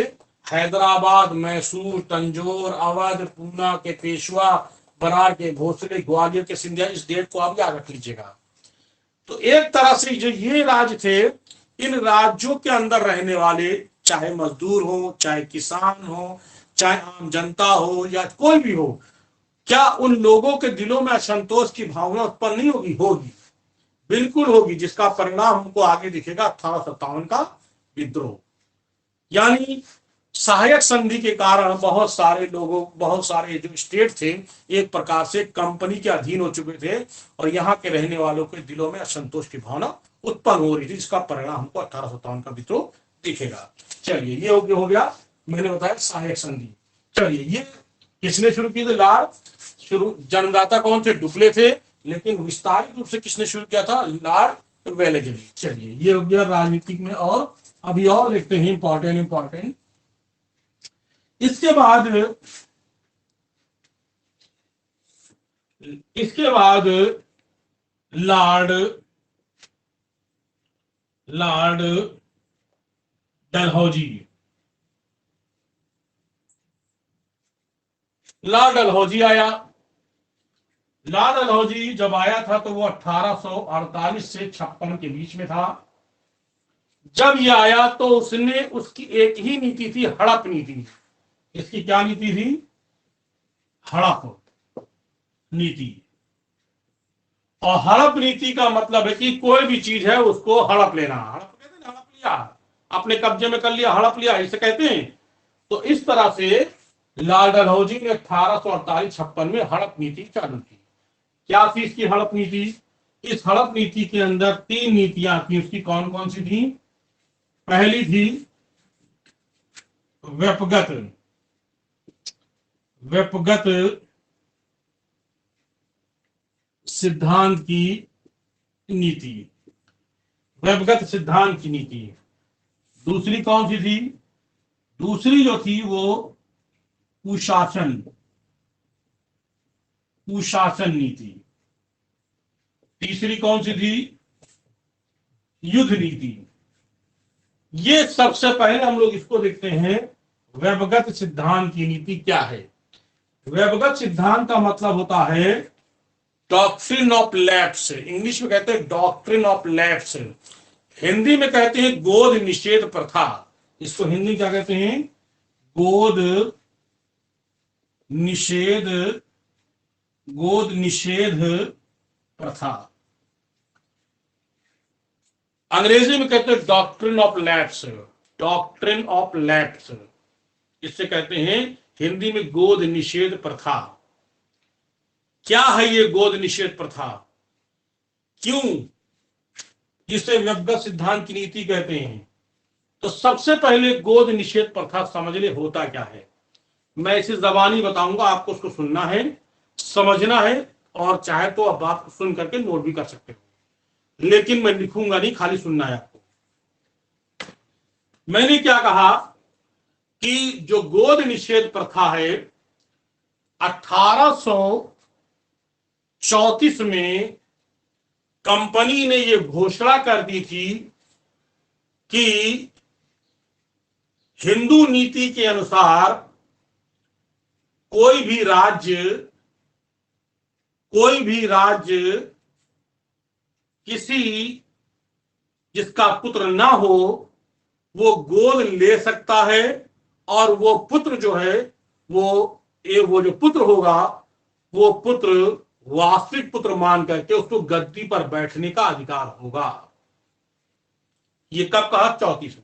हैदराबाद, मैसूर, तंजौर, अवध, पूना के पेशवा, बरार के भोसले, ग्वालियर के सिंधिया। इस डेट को आप याद रख लीजिएगा। तो एक तरह से जो ये राज्य थे, इन राज्यों के अंदर रहने वाले, चाहे मजदूर हो, चाहे किसान हो, चाहे आम जनता हो, या कोई भी हो, क्या उन लोगों के दिलों में असंतोष की भावना उत्पन्न नहीं होगी? होगी, बिल्कुल होगी, जिसका परिणाम हमको आगे दिखेगा 1857 का विद्रोह। यानी सहायक संधि के कारण बहुत सारे लोगों, बहुत सारे जो स्टेट थे, एक प्रकार से कंपनी के अधीन हो चुके थे और यहाँ के रहने वालों के दिलों में असंतोष की भावना उत्पन्न हो रही थी, जिसका परिणाम हमको 1857 का विद्रोह दिखेगा। चलिए, ये हो गया, मैंने बताया सहायक संधि। चलिए, ये किसने शुरू की थी? लॉर्ड, शुरू जन्मदाता कौन थे? डुप्ले थे, लेकिन विस्तारित रूप से किसने शुरू किया था? Lord Wellesley. चलिए, ये हो गया राजनीतिक में। और अभी और देखते हैं इंपॉर्टेंट। इसके बाद Lord Lord Dalhousie, Lord Dalhousie आया। लाल डलहौजी जब आया था तो वो 1848 से 56 के बीच में था। जब ये आया तो उसने उसकी एक ही नीति थी, हड़प नीति। इसकी क्या नीति थी? हड़प नीति। और हड़प नीति का मतलब है कि कोई भी चीज है उसको हड़प लेना। हड़प कहते हैं, हड़प लिया, अपने कब्जे में कर लिया, हड़प लिया, इसे कहते हैं। तो इस तरह से लाल डलहौजी ने 1848-56 में हड़प नीति चालू की। क्या थी इसकी हड़प नीति? इस हड़प नीति के अंदर 3 नीतियां थी उसकी। कौन कौन सी थी? पहली थी व्यपगत व्यपगत सिद्धांत की नीति। व्यपगत सिद्धांत की नीति। दूसरी कौन सी थी? दूसरी जो थी वो कुशासन कुशासन नीति। तीसरी कौन सी थी? युद्ध नीति। ये सबसे पहले हम लोग इसको देखते हैं, व्यपगत सिद्धांत की नीति क्या है। व्यपगत सिद्धांत का मतलब होता है डॉक्ट्रिन ऑफ लैप्स। इंग्लिश में कहते हैं डॉक्ट्रिन ऑफ लैप्स, हिंदी में कहते हैं गोद निषेध प्रथा। इसको हिंदी क्या कहते हैं? गोद निषेध गोद निषेध प्रथा। अंग्रेजी में कहते हैं doctrine of lapse. Doctrine of lapse इससे कहते हैं हिंदी में गोद निषेध प्रथा। क्या है ये गोद निषेध प्रथा? क्यों जिसे व्यपगत सिद्धांत की नीति कहते हैं? तो सबसे पहले गोद निषेध प्रथा समझ ले होता क्या है। मैं इसे जबानी बताऊंगा, आपको उसको सुनना है, समझना है, और चाहे तो आप बात को सुन करके नोट भी कर सकते हो, लेकिन मैं लिखूंगा नहीं, खाली सुनना है आपको। मैंने क्या कहा कि जो गोद निषेध प्रथा है 1834 में कंपनी ने यह घोषणा कर दी थी कि हिंदू नीति के अनुसार कोई भी राज्य किसी जिसका पुत्र ना हो वो गोद ले सकता है, और वो पुत्र जो है वो जो पुत्र होगा वो पुत्र वास्तविक पुत्र मान करके उसको गद्दी पर बैठने का अधिकार होगा। ये कब कहा? 34 में।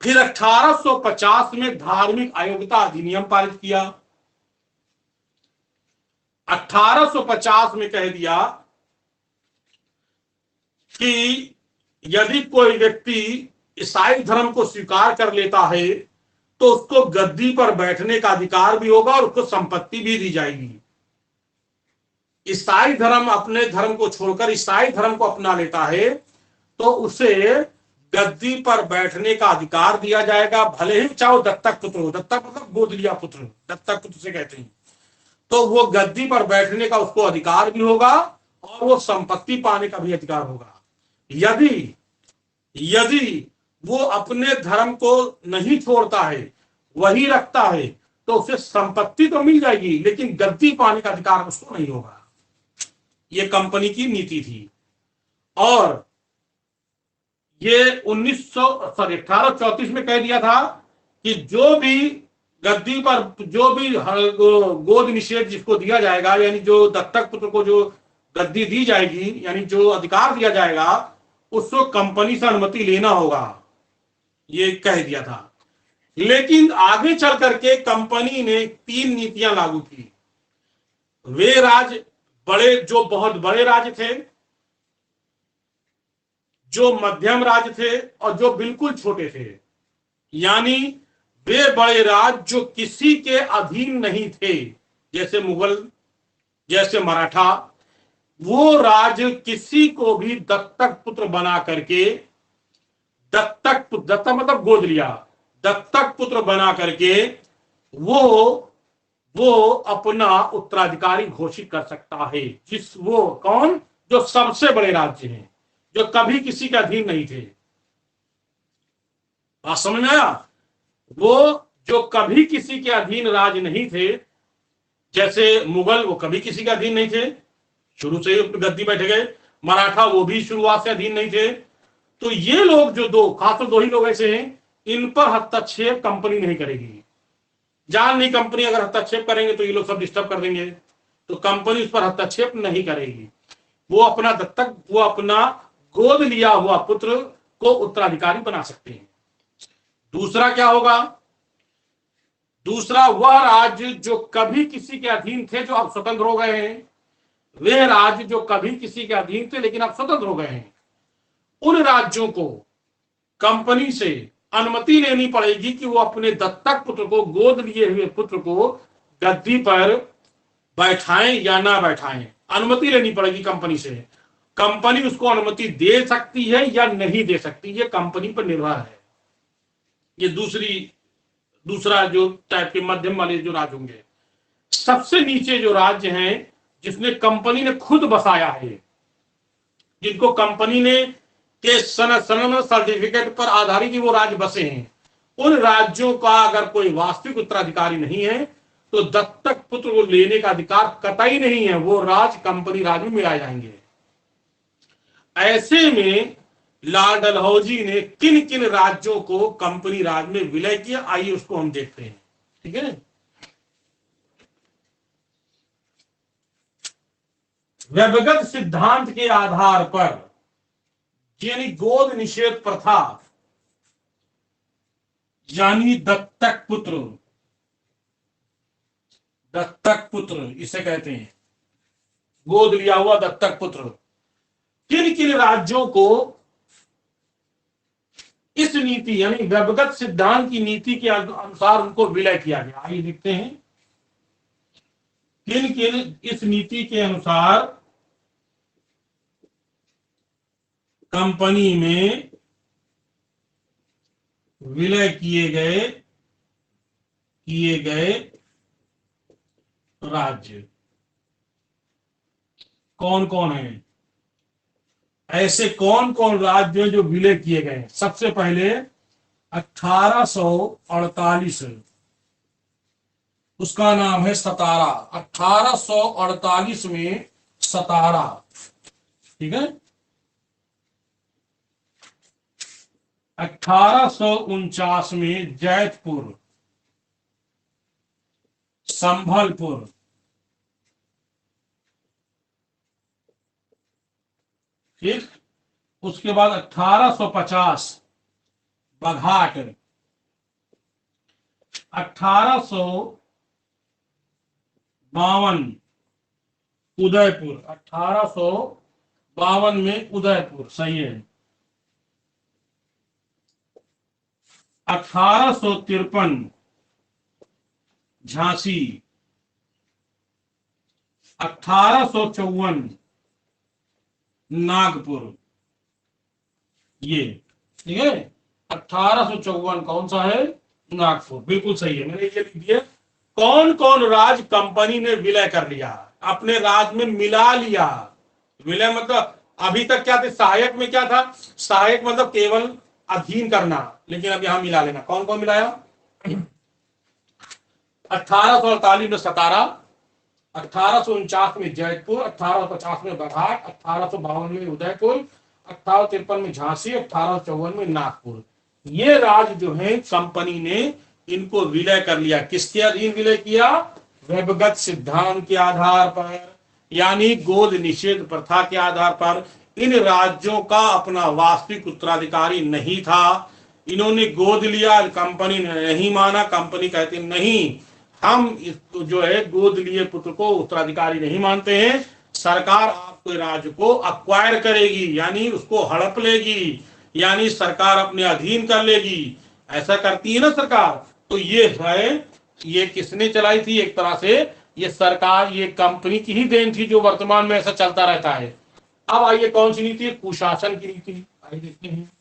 फिर 1850 में धार्मिक अयोग्यता अधिनियम पारित किया। 1850 में कह दिया कि यदि कोई व्यक्ति ईसाई धर्म को स्वीकार कर लेता है तो उसको गद्दी पर बैठने का अधिकार भी होगा और उसको संपत्ति भी दी जाएगी। ईसाई धर्म अपने धर्म को छोड़कर ईसाई धर्म को अपना लेता है तो उसे गद्दी पर बैठने का अधिकार दिया जाएगा, भले ही चाहे दत्तक पुत्र हो। दत्तक मतलब गोद लिया पुत्र, दत्तक पुत्र से कहते हैं। तो वो गद्दी पर बैठने का उसको अधिकार भी होगा और वो संपत्ति पाने का भी अधिकार होगा। यदि वो अपने धर्म को नहीं छोड़ता है, वही रखता है, तो उसे संपत्ति तो मिल जाएगी लेकिन गद्दी पाने का अधिकार उसको नहीं होगा। ये कंपनी की नीति थी। और ये 1834 में कह दिया था कि जो भी गद्दी पर जो भी गोद निषेध जिसको दिया जाएगा, यानी जो दत्तक पुत्र को जो गद्दी दी जाएगी, यानी जो अधिकार दिया जाएगा, उसको कंपनी से अनुमति लेना होगा, ये कह दिया था। लेकिन आगे चल करके कंपनी ने 3 नीतियां लागू की। वे राज्य जो बहुत बड़े राज्य थे, जो मध्यम राज्य थे, और जो बिल्कुल छोटे थे, यानी वे बड़े राज्य जो किसी के अधीन नहीं थे, जैसे मुगल, जैसे मराठा, वो राज्य किसी को भी दत्तक पुत्र बना करके, दत्तक मतलब गोद लिया, दत्तक पुत्र बना करके वो अपना उत्तराधिकारी घोषित कर सकता है। वो कौन? जो सबसे बड़े राज्य हैं, जो कभी किसी के अधीन नहीं थे। बात समझ में आया? वो जो कभी किसी के अधीन राज्य नहीं थे, जैसे मुगल, वो कभी किसी का अधीन नहीं थे, शुरू से ही अपनी गद्दी बैठ गए। मराठा, वो भी शुरुआत से अधीन नहीं थे। तो ये लोग जो दो, खास तो दो ही लोग ऐसे हैं, इन पर हस्तक्षेप कंपनी नहीं करेगी। जान नहीं, कंपनी अगर हस्तक्षेप करेंगे तो ये लोग सब डिस्टर्ब कर देंगे, तो कंपनी उस पर हस्तक्षेप नहीं करेगी। वो अपना दत्तक, वो अपना गोद लिया हुआ पुत्र को उत्तराधिकारी बना सकते हैं। दूसरा क्या होगा? दूसरा, वह राज्य जो कभी किसी के अधीन थे, जो अब स्वतंत्र हो गए हैं, वे राज्य जो कभी किसी के अधीन थे लेकिन अब स्वतंत्र हो गए हैं, उन राज्यों को कंपनी से अनुमति लेनी पड़ेगी कि वो अपने दत्तक पुत्र को, गोद लिए हुए पुत्र को गद्दी पर बैठाएं या ना बैठाएं। अनुमति लेनी पड़ेगी कंपनी से। कंपनी उसको अनुमति दे सकती है या नहीं दे सकती, ये कंपनी पर निर्भर है। ये दूसरा जो टाइप के मध्यम वाले जो राज्य होंगे। सबसे नीचे जो राज्य हैं, जिसने कंपनी ने खुद बसाया है, जिनको कंपनी ने के सनद सर्टिफिकेट पर आधारित वो राज्य बसे हैं, उन राज्यों का अगर कोई वास्तविक उत्तराधिकारी नहीं है तो दत्तक पुत्र को लेने का अधिकार कतई नहीं है। वो राज्य कंपनी राज्य में मिलाए जाएंगे। ऐसे में लॉर्ड डलहौजी ने किन किन राज्यों को कंपनी राज में विलय किया, आइए उसको हम देखते हैं। ठीक है। व्यभिगत सिद्धांत के आधार पर, यानी गोद निषेध प्रथा, यानी दत्तक पुत्र इसे कहते हैं, गोद लिया हुआ दत्तक पुत्र। किन किन राज्यों को इस नीति, यानी व्यभिगत सिद्धांत की नीति के अनुसार उनको विलय किया गया, आइए देखते हैं। किन किन इस नीति के अनुसार कंपनी में विलय किए गए राज्य कौन कौन है? ऐसे कौन कौन राज्य जो विलय किए गए? सबसे पहले 1848, उसका नाम है सतारा। 1848 में सतारा, ठीक है। 1849 में जैतपुर, संभलपुर, ठीक। उसके बाद 1850 बघाट, 1852 उदयपुर, 1852 में उदयपुर, सही है। 1853 झांसी, 1854 नागपुर, ये ठीक है। 1854 कौन सा है? नागपुर, बिल्कुल सही है, मैंने ये लिख दिया। कौन कौन राज कंपनी ने विलय कर लिया, अपने राज में मिला लिया। विलय मतलब अभी तक क्या थे? सहायक में क्या था? सहायक मतलब केवल अधीन करना, लेकिन अब यहां मिला लेना। कौन कौन मिलाया? 1848 में सतारा, 1849 में जयपुर, 1850 में बघाट, 1852 में उदयपुर, 1853 में झांसी, 1854 में नागपुर। ये राज्य जो है कंपनी ने इनको विलय कर लिया। किसके अधीन विलय किया? व्यभिगत सिद्धांत के आधार पर, यानी गोद निषेध प्रथा के आधार पर। इन राज्यों का अपना वास्तविक उत्तराधिकारी नहीं था, इन्होंने गोद लिया, कंपनी ने नहीं माना। कंपनी कहती नहीं, हम इसको जो है गोद लिए पुत्र को उत्तराधिकारी नहीं मानते हैं। सरकार आपके राज्य को अक्वायर करेगी, यानी उसको हड़प लेगी, यानी सरकार अपने अधीन कर लेगी। ऐसा करती है ना सरकार। तो ये है, ये किसने चलाई थी? एक तरह से ये सरकार, ये कंपनी की ही देन थी, जो वर्तमान में ऐसा चलता रहता है। अब आइए, कौन सी नीति? कुशासन की नीति, आइए देखते हैं।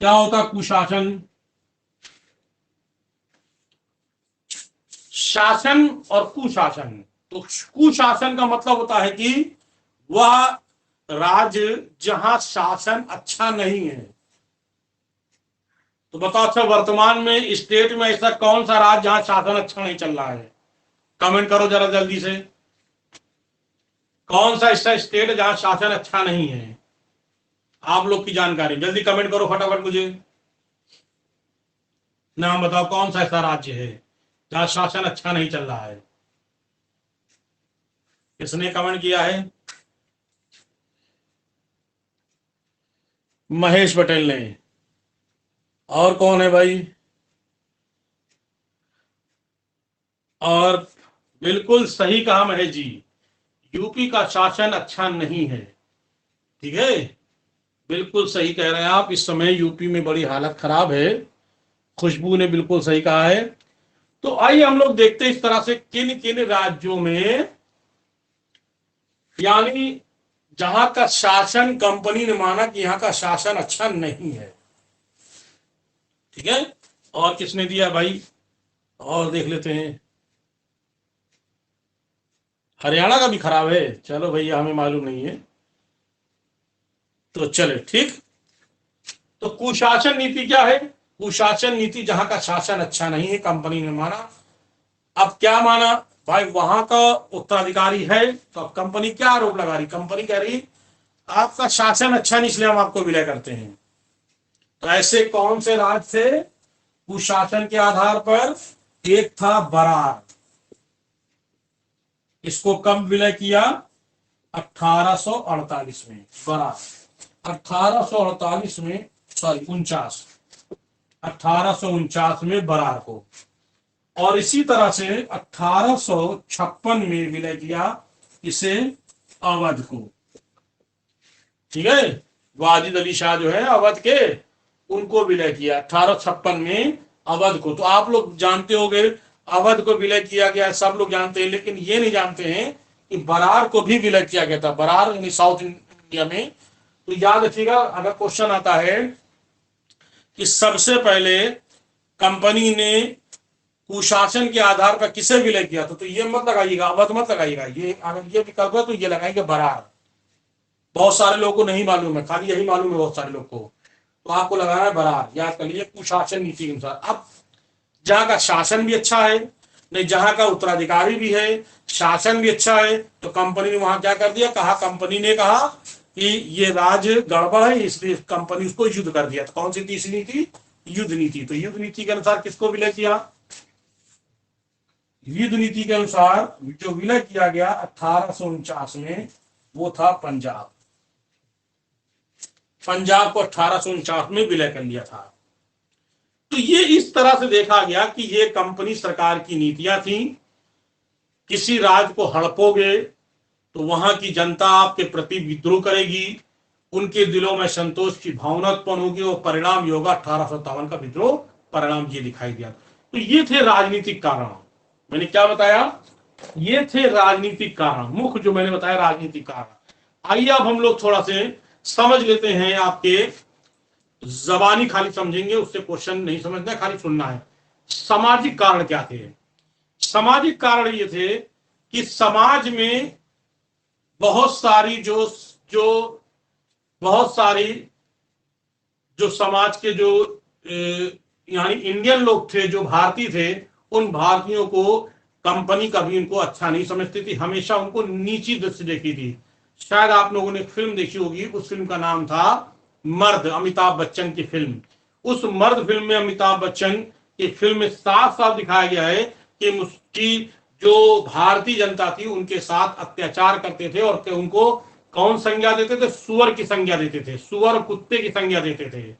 क्या होता कुशासन? शासन और कुशासन। तो कुशासन का मतलब होता है कि वह राज्य जहां शासन अच्छा नहीं है, तो बताओ अच्छा, वर्तमान में स्टेट में ऐसा कौन सा राज्य जहां शासन अच्छा नहीं चल रहा है? कमेंट करो जरा जल्दी से। कौन सा ऐसा स्टेट जहां शासन अच्छा नहीं है? आप लोग की जानकारी जल्दी कमेंट करो फटाफट मुझे। नाम बताओ कौन सा ऐसा राज्य है जहां शासन अच्छा नहीं चल रहा है? किसने कमेंट किया है? महेश पटेल ने। और कौन है भाई? और बिल्कुल सही कहा महेश जी, यूपी का शासन अच्छा नहीं है। ठीक है, बिल्कुल सही कह रहे हैं आप। इस समय यूपी में बड़ी हालत खराब है। खुशबू ने बिल्कुल सही कहा है। तो आइए हम लोग देखते हैं इस तरह से किन किन राज्यों में, यानी जहां का शासन कंपनी ने माना कि यहां का शासन अच्छा नहीं है। ठीक है, और किसने दिया भाई? और देख लेते हैं। हरियाणा का भी खराब है, चलो भैया हमें मालूम नहीं है, तो चले ठीक। तो कुशासन नीति क्या है? कुशासन नीति जहां का शासन अच्छा नहीं है, कंपनी ने माना। अब क्या माना भाई? वहां का उत्तराधिकारी है, तो अब कंपनी क्या आरोप लगा रही? कंपनी कह रही आपका शासन अच्छा नहीं, इसलिए हम आपको विलय करते हैं। तो ऐसे कौन से राज्य थे कुशासन के आधार पर? एक था बरार। इसको कब विलय किया? 1848 में। बरार 1848 में, सॉरी 49, 1849 में बरार को। और इसी तरह से 1856 में विलय किया इसे अवध को। ठीक है, वाजिद अली शाह जो है अवध के, उनको विलय किया 1856 में अवध को। तो आप लोग जानते होंगे अवध को विलय किया गया, सब लोग जानते हैं, लेकिन ये नहीं जानते हैं कि बरार को भी विलय किया गया था। बरार यानी साउथ इंडिया में। तो याद रखिएगा, अगर क्वेश्चन आता है कि सबसे पहले कंपनी ने कुशासन के आधार पर किसे विलय किया था, तो ये मत लगाइएगा, अवध मत लगाइएगा। ये अगर ये विकल्प है तो ये लगाएंगे बरार। बहुत सारे लोगों को नहीं मालूम है, खाली यही मालूम है बहुत सारे लोग को, तो आपको लगाना है बरार। याद कर लीजिए, कुशासन नीति के अनुसार। अब जहां का शासन भी अच्छा है, नहीं जहां का उत्तराधिकारी भी है, शासन भी अच्छा है, तो कंपनी ने वहां क्या कर दिया? कहा, कंपनी ने कहा कि ये राज्य गड़बड़ है, इसलिए कंपनी उसको युद्ध कर दिया। तो कौन सी तीसरी नीति? युद्ध नीति। तो युद्ध नीति के अनुसार किसको विलय किया? युद्ध नीति के अनुसार जो विलय किया गया 1849 में, वो था पंजाब। पंजाब को 1849 में विलय कर लिया था। तो ये इस तरह से देखा गया कि ये कंपनी सरकार की नीतियां थी। किसी राज्य को हड़पोगे तो वहां की जनता आपके प्रति विद्रोह करेगी, उनके दिलों में संतोष की भावना उत्पन्न होगी, और परिणाम होगा 1857 का विद्रोह। परिणाम ये दिखाई दिया। तो ये थे राजनीतिक कारण। मैंने क्या बताया? ये थे राजनीतिक कारण, मुख्य जो मैंने बताया राजनीतिक कारण। आइए अब हम लोग थोड़ा से समझ लेते हैं। आपके जबानी खाली समझेंगे, उससे क्वेश्चन नहीं समझना, खाली सुनना है। सामाजिक कारण क्या थे? सामाजिक कारण ये थे कि समाज में बहुत सारी जो जो बहुत सारी जो समाज के जो यानी इंडियन लोग थे, जो भारतीय थे, उन भारतीयों को कंपनी कभी उनको अच्छा नहीं समझती थी, हमेशा उनको नीची दृष्टि देखी थी। शायद आप लोगों ने फिल्म देखी होगी, उस फिल्म का नाम था मर्द, अमिताभ बच्चन की फिल्म। उस मर्द फिल्म में अमिताभ बच्चन की फिल्म में साफ साफ दिखाया गया है कि उसकी जो भारतीय जनता थी उनके साथ अत्याचार करते थे, और उनको कौन संज्ञा देते थे? सुअर की संज्ञा देते थे, सुअर कुत्ते की संज्ञा देते थे।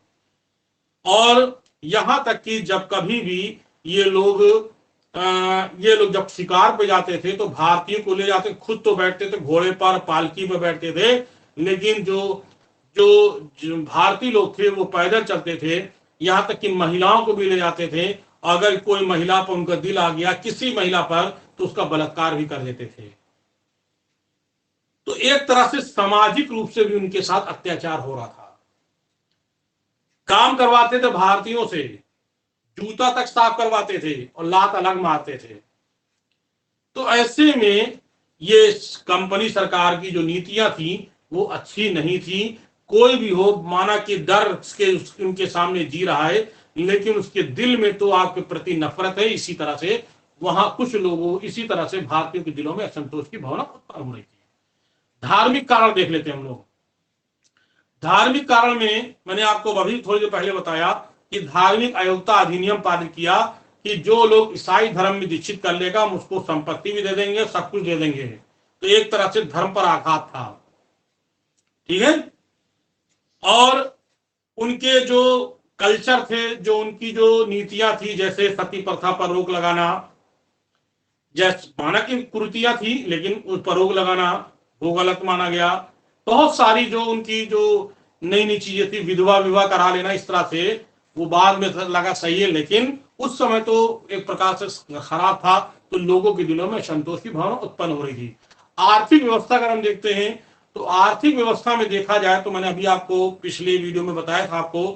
और यहां तक कि जब कभी भी ये लोग जब शिकार पे जाते थे तो भारतीयों को ले जाते, खुद तो बैठते थे घोड़े पर, पालकी पर बैठते थे, लेकिन जो भारतीय लोग थे वो पैदल चलते थे। यहां तक कि महिलाओं को भी ले जाते थे। अगर कोई महिला पर उनका दिल आ गया, किसी महिला पर, तो उसका बलात्कार भी कर देते थे। तो एक तरह से सामाजिक रूप से भी उनके साथ अत्याचार हो रहा था। काम करवाते थे भारतीयों से, जूता तक साफ करवाते थे और लात अलग मारते थे। तो ऐसे में ये कंपनी सरकार की जो नीतियां थी वो अच्छी नहीं थी। कोई भी हो, माना कि डर के उनके सामने जी रहा है, लेकिन उसके दिल में तो आपके प्रति नफरत है। इसी तरह से वहां कुछ लोगों, इसी तरह से भारतीयों के दिलों में असंतोष की भावना उत्पन्न हो रही थी। धार्मिक कारण देख लेते हैं हम लोग। धार्मिक कारण में मैंने आपको अभी थोड़ी देर पहले बताया कि धार्मिक अयोग्यता अधिनियम पारित किया कि जो लोग ईसाई धर्म में दीक्षित कर लेगा हम उसको संपत्ति भी दे देंगे, सब कुछ दे देंगे। तो एक तरह से धर्म पर आघात था, ठीक है। और उनके जो कल्चर थे, जो उनकी जो नीतियां थी, जैसे सती प्रथा पर रोक लगाना, जैसे माना कि कुरीतियां थी लेकिन उस पर रोक लगाना वो गलत माना गया। बहुत सारी जो उनकी जो नई नई चीजें थी, विधवा विवाह करा लेना, इस तरह से वो बाद में लगा सही है, लेकिन उस समय तो एक प्रकार से खराब था। तो लोगों के दिलों में संतोष की भावना उत्पन्न हो रही थी। आर्थिक व्यवस्था अगर हम देखते हैं तो आर्थिक व्यवस्था में देखा जाए तो मैंने अभी आपको पिछले वीडियो में बताया था आपको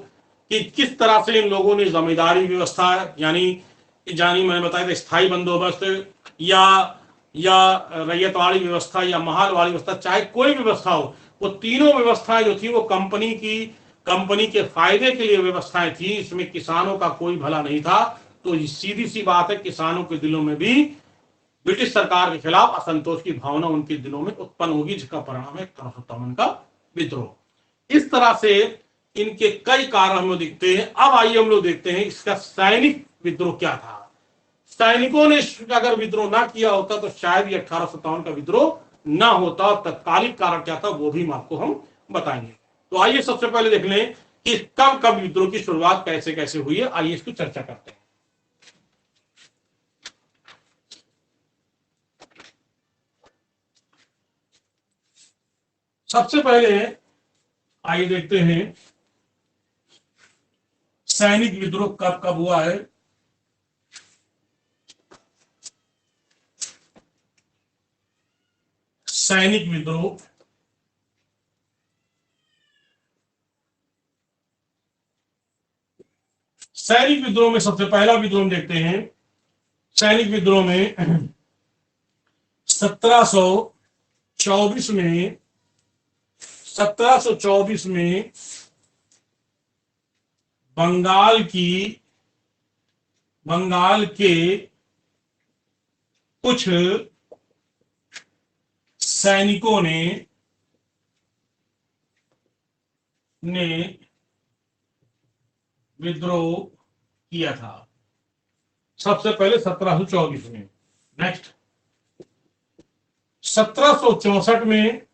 कि किस तरह से इन लोगों ने जमींदारी व्यवस्था, यानी मैंने बताया था स्थायी बंदोबस्त या रैयतवाड़ी व्यवस्था या महालवाड़ी व्यवस्था, चाहे कोई भी व्यवस्था हो, वो तीनों व्यवस्थाएं जो थी वो कंपनी के फायदे के लिए व्यवस्थाएं थी। इसमें किसानों का कोई भला नहीं था। तो सीधी सी बात है, किसानों के दिलों में भी ब्रिटिश सरकार के खिलाफ असंतोष की भावना उनके दिलों में उत्पन्न होगी, जिसका परिणाम है 1857 का विद्रोह। इस तरह से इनके कई कारण हम लोग दिखते हैं। अब आइए हम लोग देखते हैं इसका सैनिक विद्रोह क्या था। सैनिकों ने अगर विद्रोह ना किया होता तो शायद ये 1857 का विद्रोह ना होता। और तत्कालिक कारण क्या था वो भी आपको हम बताएंगे। तो आइए सबसे पहले देख लें कि कब कब विद्रोह की शुरुआत कैसे कैसे हुई है। आइए इसकी चर्चा करते हैं। सबसे पहले आइए देखते हैं सैनिक विद्रोह कब कब हुआ है। सैनिक विद्रोह में सबसे पहला विद्रोह हम देखते हैं। सैनिक विद्रोह में 1724 में 1724 में बंगाल के कुछ सैनिकों ने विद्रोह किया था। सबसे पहले 1724 में। नेक्स्ट 1764 में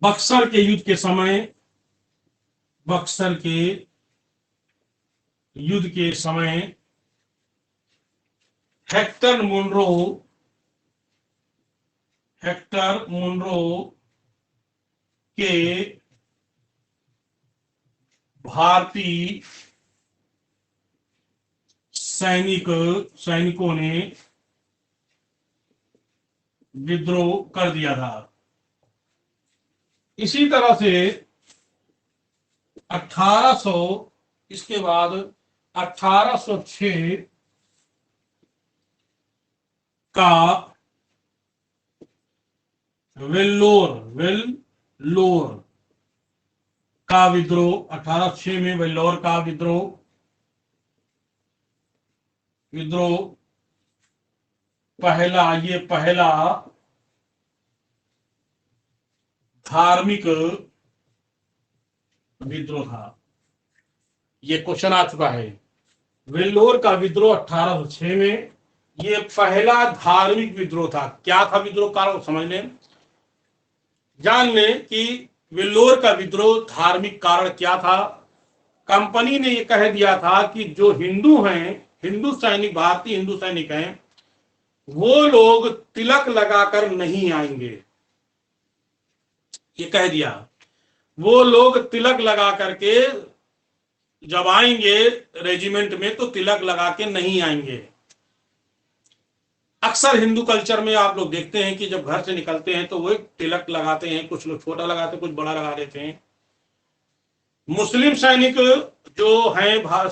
बक्सर के युद्ध के समय हेक्टर मुनरो के भारतीय सैनिकों ने विद्रोह कर दिया था। इसी तरह से 1800 इसके बाद 1806 का वेल्लोर का विद्रोह, 1806 में वेल्लोर का विद्रोह पहला धार्मिक विद्रोह था। ये क्वेश्चन आ चुका है। वेल्लोर का विद्रोह 1806 में, ये पहला धार्मिक विद्रोह था। क्या था विद्रोह कारण समझ लें, जान लें कि वेल्लोर का विद्रोह धार्मिक कारण क्या था। कंपनी ने ये कह दिया था कि जो हिंदू हैं, हिंदू सैनिक, भारतीय हिंदू सैनिक हैं, वो लोग तिलक लगाकर नहीं आएंगे। ये कह दिया, वो लोग तिलक लगा करके जब आएंगे रेजिमेंट में तो तिलक लगा के नहीं आएंगे। अक्सर हिंदू कल्चर में आप लोग देखते हैं कि जब घर से निकलते हैं तो वो एक तिलक लगाते हैं, कुछ लोग छोटा लगाते हैं, कुछ बड़ा लगा देते हैं। मुस्लिम सैनिक जो हैं,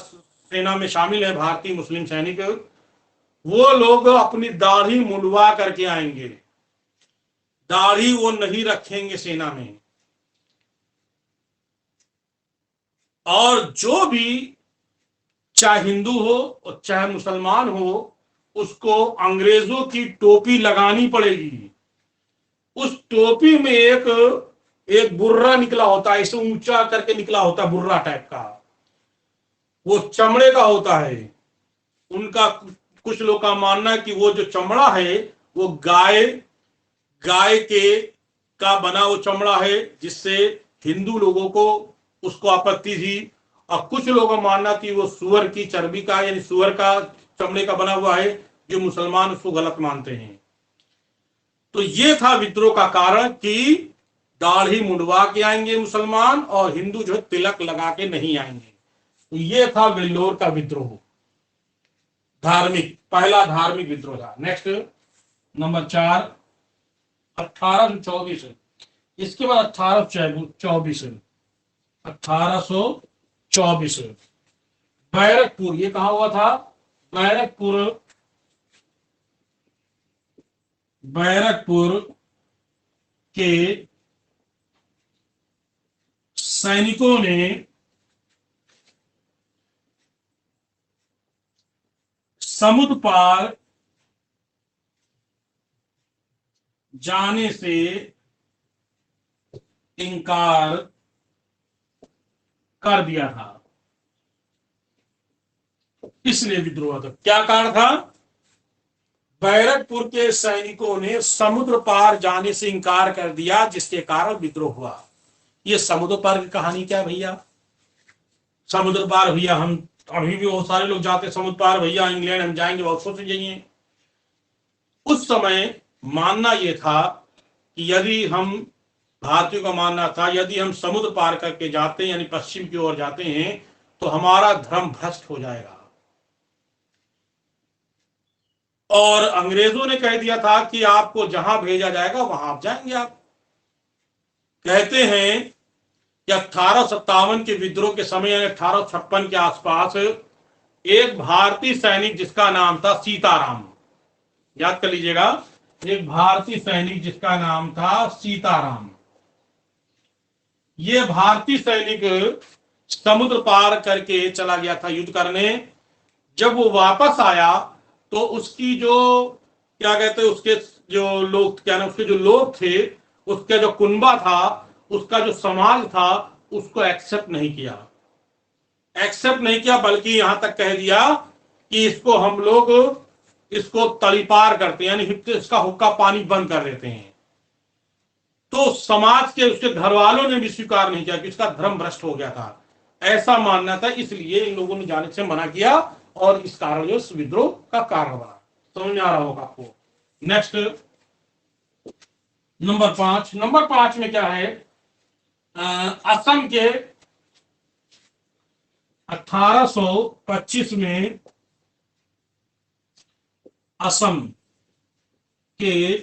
सेना में शामिल है भारतीय मुस्लिम सैनिक, वो लोग अपनी दाढ़ी मुंडवा करके आएंगे। दाढ़ी वो नहीं रखेंगे सेना में। और जो भी चाहे हिंदू हो और चाहे मुसलमान हो, उसको अंग्रेजों की टोपी लगानी पड़ेगी। उस टोपी में एक एक बुर्रा निकला होता है, इसे ऊंचा करके निकला होता है, बुर्रा टाइप का, वो चमड़े का होता है। उनका कुछ लोग का मानना है कि वो जो चमड़ा है वो गाय गाय के का बना वो चमड़ा है, जिससे हिंदू लोगों को उसको आपत्ति थी। और कुछ लोगों का मानना कि वो सुअर की चर्बी का यानी सुअर का चमड़े का बना हुआ है, जो मुसलमान उसको गलत मानते हैं। तो ये था विद्रोह का कारण कि दाढ़ी मुंडवा के आएंगे मुसलमान और हिंदू जो है तिलक लगा के नहीं आएंगे। तो ये था वेल्लोर का विद्रोह, धार्मिक, पहला धार्मिक विद्रोह था। Next number 4, 1824। इसके बाद 1824, 1824 बैरकपुर, ये कहा हुआ था? बैरकपुर, बैरकपुर के सैनिकों ने समुद्र पार जाने से इनकार कर दिया था, इसलिए विद्रोह था। क्या कारण था? बैरकपुर के सैनिकों ने समुद्र पार जाने से इनकार कर दिया, जिसके कारण विद्रोह हुआ। ये समुद्र पार की कहानी क्या है भैया? समुद्र पार भैया, हम अभी भी बहुत सारे लोग जाते समुद्र पार, भैया इंग्लैंड हम जाएंगे, बहुत सोच जाइए। उस समय मानना यह था कि यदि हम, भारतीयों का मानना था, यदि हम समुद्र पार करके जाते हैं यानी पश्चिम की ओर जाते हैं तो हमारा धर्म भ्रष्ट हो जाएगा। और अंग्रेजों ने कह दिया था कि आपको जहां भेजा जाएगा वहां आप जाएंगे। आप कहते हैं कि 1857 के विद्रोह के समय यानी 1856 के आसपास एक भारतीय सैनिक जिसका नाम था सीताराम, याद कर लीजिएगा, एक भारतीय सैनिक जिसका नाम था सीताराम, ये भारतीय सैनिक समुद्र पार करके चला गया था युद्ध करने। जब वो वापस आया तो उसकी जो, क्या कहते हैं, उसके जो लोग, क्या ना, उसके जो लोग थे, उसका जो कुनबा था, उसका जो समाज था, उसको एक्सेप्ट नहीं किया, बल्कि यहां तक कह दिया कि इसको हम लोग इसको तड़ीपार करते हैं, यानी इसका हुक्का पानी बंद कर देते हैं। तो समाज के, उसके घर वालों ने भी स्वीकार नहीं किया कि उसका धर्म भ्रष्ट हो गया था, ऐसा मानना था, इसलिए इन लोगों ने जाने से मना किया और इस कारण जो विद्रोह का कारण बना। समझ में आ रहा होगा आपको? नेक्स्ट नंबर 5, नंबर 5 में क्या है? असम के 1825 में असम के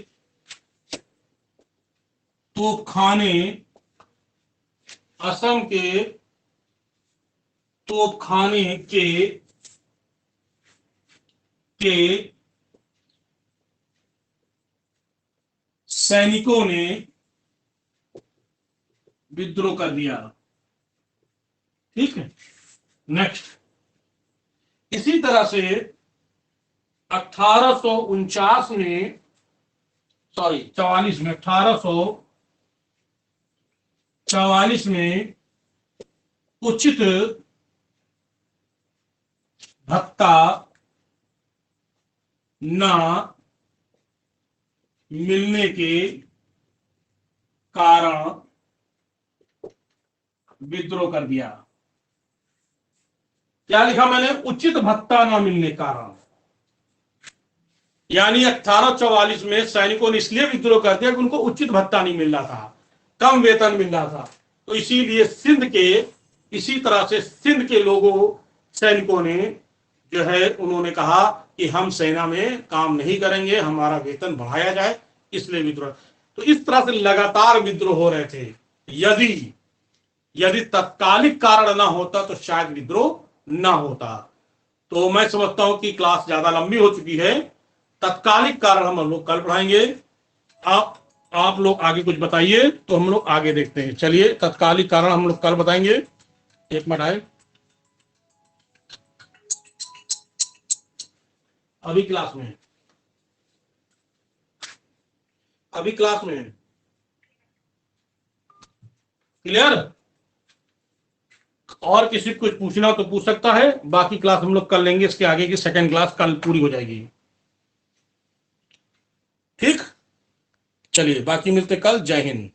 तोपखाने, असम के तोपखाने के सैनिकों ने विद्रोह कर दिया। ठीक है, नेक्स्ट, इसी तरह से 1849 में, सॉरी 44 में, 1844 में उचित भत्ता न मिलने के कारण विद्रोह कर दिया। क्या लिखा मैंने? उचित भत्ता न मिलने कारण, यानी 1844 में सैनिकों ने इसलिए विद्रोह कर दिया कि उनको उचित भत्ता नहीं मिल रहा था, कम वेतन मिल रहा था। तो इसीलिए सिंध के, इसी तरह से सिंध के लोगों, सैनिकों ने जो है, उन्होंने कहा कि हम सेना में काम नहीं करेंगे, हमारा वेतन बढ़ाया जाए, इसलिए विद्रोह। तो इस तरह से लगातार विद्रोह हो रहे थे। यदि तत्कालिक कारण ना होता तो शायद विद्रोह ना होता। तो मैं समझता हूं कि क्लास ज्यादा लंबी हो चुकी है, तत्कालिक कारण हम लोग कल पढ़ाएंगे। आप लोग आगे कुछ बताइए तो हम लोग आगे देखते हैं। चलिए, तत्कालिक कारण हम लोग कल बताएंगे। एक मिनट आए, अभी क्लास में है, अभी क्लास में है। क्लियर? और किसी को कुछ पूछना तो पूछ सकता है, बाकी क्लास हम लोग कर लेंगे, इसके आगे की सेकंड क्लास कल पूरी हो जाएगी। ठीक, चलिए बाकी मिलते कल। जय हिंद।